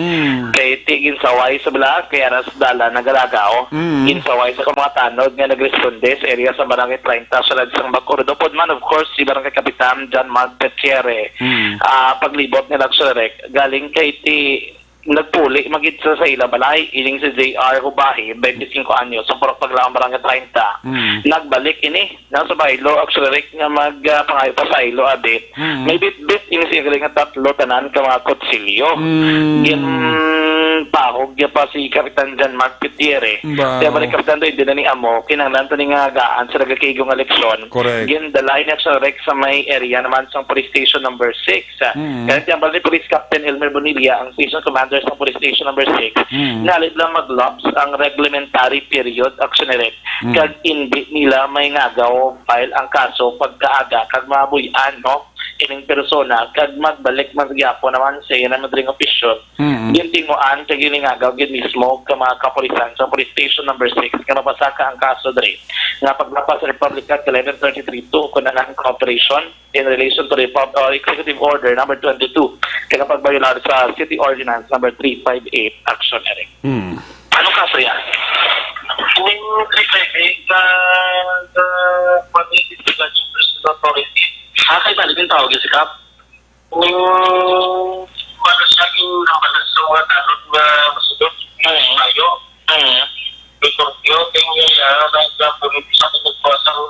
Kaya tigin saway sa bala, kaya ras dala nagalagaw. Ginsaway sa mga tanod nga nagresponde sa area sa barangay 30 sa Ladsang Bacordo. Pod man, of course, si barangay kapitan John Mark Petiere. Paglibot nila action rek. Galing kay ti nagpuli magid sa ila balay ining si JR Hubahi 25 anyos sa purok paglaang barangay 30 nagbalik ini nasa baylo actually nga magpangayo pa sa ilo abit may bit ini si galing nga 3 tanan ka mga kutsilyo gin pahog ya pa si Kapitan John Mark Petiere kaya balik Kapitan doy din ni amo kinahanglan to ni nga gaan sa nagakaigong eleksyon gin dalay na sa rek sa may area naman sa police station number 6 kaya tiyan balik Police Captain Elmer Bonilla ang station commander sa Police Station number 6 nalit lang mag-lapse ang reglementary period action rek kag hindi nila may ngagaw file ang kaso pagkaaga kag mabuyan no ining persona kag magbalik magyapo naman sa ina madring official gintinguan kag ining ngagaw gid mismo ka mga kapulisan sa Police Station number 6 nga mapasaka ang kaso dre nga paglapas sa Republic Act 1133 kun ang cooperation in relation to Executive Order number 22 kaya pagbayular sa City Ordinance number 358 action ering. Anong kaso yan? Yung 358 sa Pag-Investigation Personal Authority. Kay balik yung tawag yung sikap? Yung malasaging nakalas sa mga tanong na masudot mayo. Bikortyo, kaya nagpunipisa na nagpasang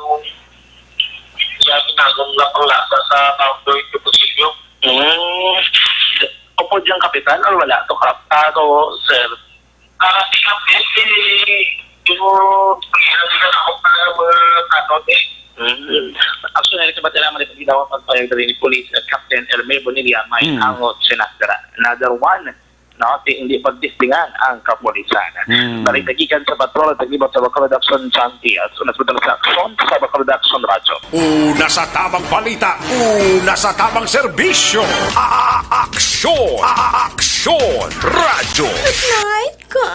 ginagong na panglasa sa Pablo ito posiblyo. Opo diyang kapitan or wala to kap? Sir. Sikap yung paghihalan ako para mga tanong Actually, sa batala man ito daw pagpayag ni Police Captain Elmer Bonilla may angot sinasara. Another one, no, hindi pagdistingan ang kapulisan. Naritagikan sa patrol at naglibot sa Bacolod Action Santias. Unas mo sa aksyon sa Bacolod Action Radyo. Una sa tamang balita, una sa tamang serbisyo. Aksyon! Aksyon! Radyo! Night ka.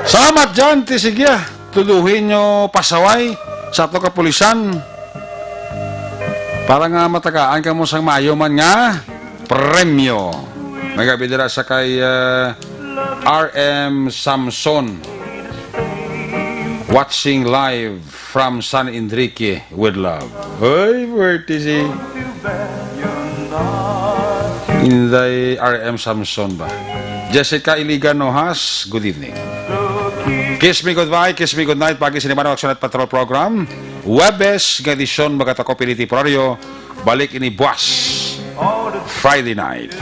Salamat dyan, tisigya. Tuluhin nyo pasaway sa ato kapulisan. Para nga matagaan ka mo sang mayo man nga premyo. Nagabidira sa kay RM Samson. Watching live from San Enrique with love. Hoy, Vertice. Inday RM Samson ba? Jessica Iligan Nohas, good evening. Kiss me goodbye, kiss me good night. Pagi sinimano aksyon at patrol program. Webes, edisyon magatako piniti prorio. Balik ini buwas. Friday night.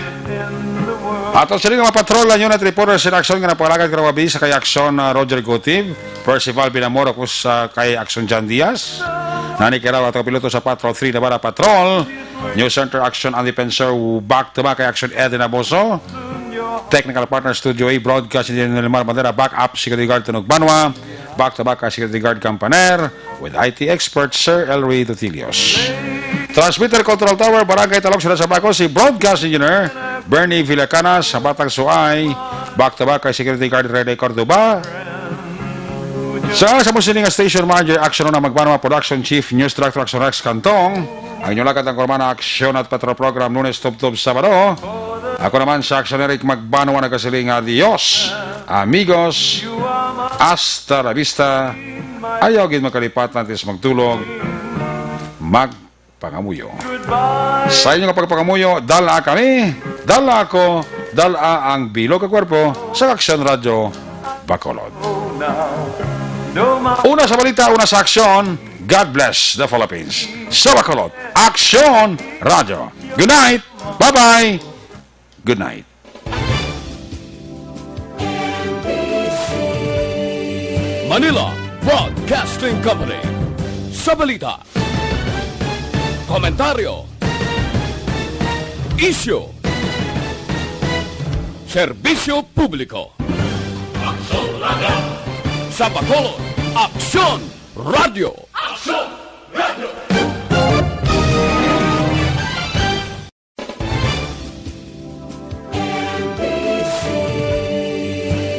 Ato sila nga patrol lang yun at reporter sa aksyon nga napalagad karawabi sa kay aksyon Roger Gotiv. Percival Binamor ako sa kay aksyon Jan Diaz. Nani kiraw at piloto sa Patrol 3 na bara patrol. New Center Action and Defensor back to back kay aksyon Eden Aboso. Technical Partner Studio A Broadcast Engineer Lemar Bandera, back up Security Guard Tunog Banwa, back to back Security Guard Campaner with IT expert Sir Elry Tutilios. Transmitter Control Tower Barangay Talog sila sa Baco si Broadcast Engineer Bernie Villacanas sa Batang Suay, back to back Security Guard Rene Cordoba. Sa musining station manager action na Magbanwa Production Chief News Director Action Rex Cantong. Ang inyong lakad ang kurmana aksyon at patrol program Lunes Tub-Tub Sabado. Ako naman sa Action Eric Magbanwa nagkasiling adios, amigos, hasta la vista. Ayaw gid makalipat natin magtulog, magpangamuyo. Sa inyong pagpangamuyo, dala kami, dala ako, dala ang bilog ka kwerpo sa Action Radio Bacolod. Una sa balita, una sa aksyon. God bless the Philippines. Sa Bacolod, Action Radio. Good night. Bye-bye. Good night. Manila Broadcasting Company. Sa balita, komentaryo, isyu, serbisyo publiko. Sa Bacolod, Aksyon Radio. Aksyon!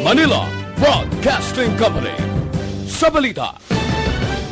Manila Broadcasting Company. Sa balita.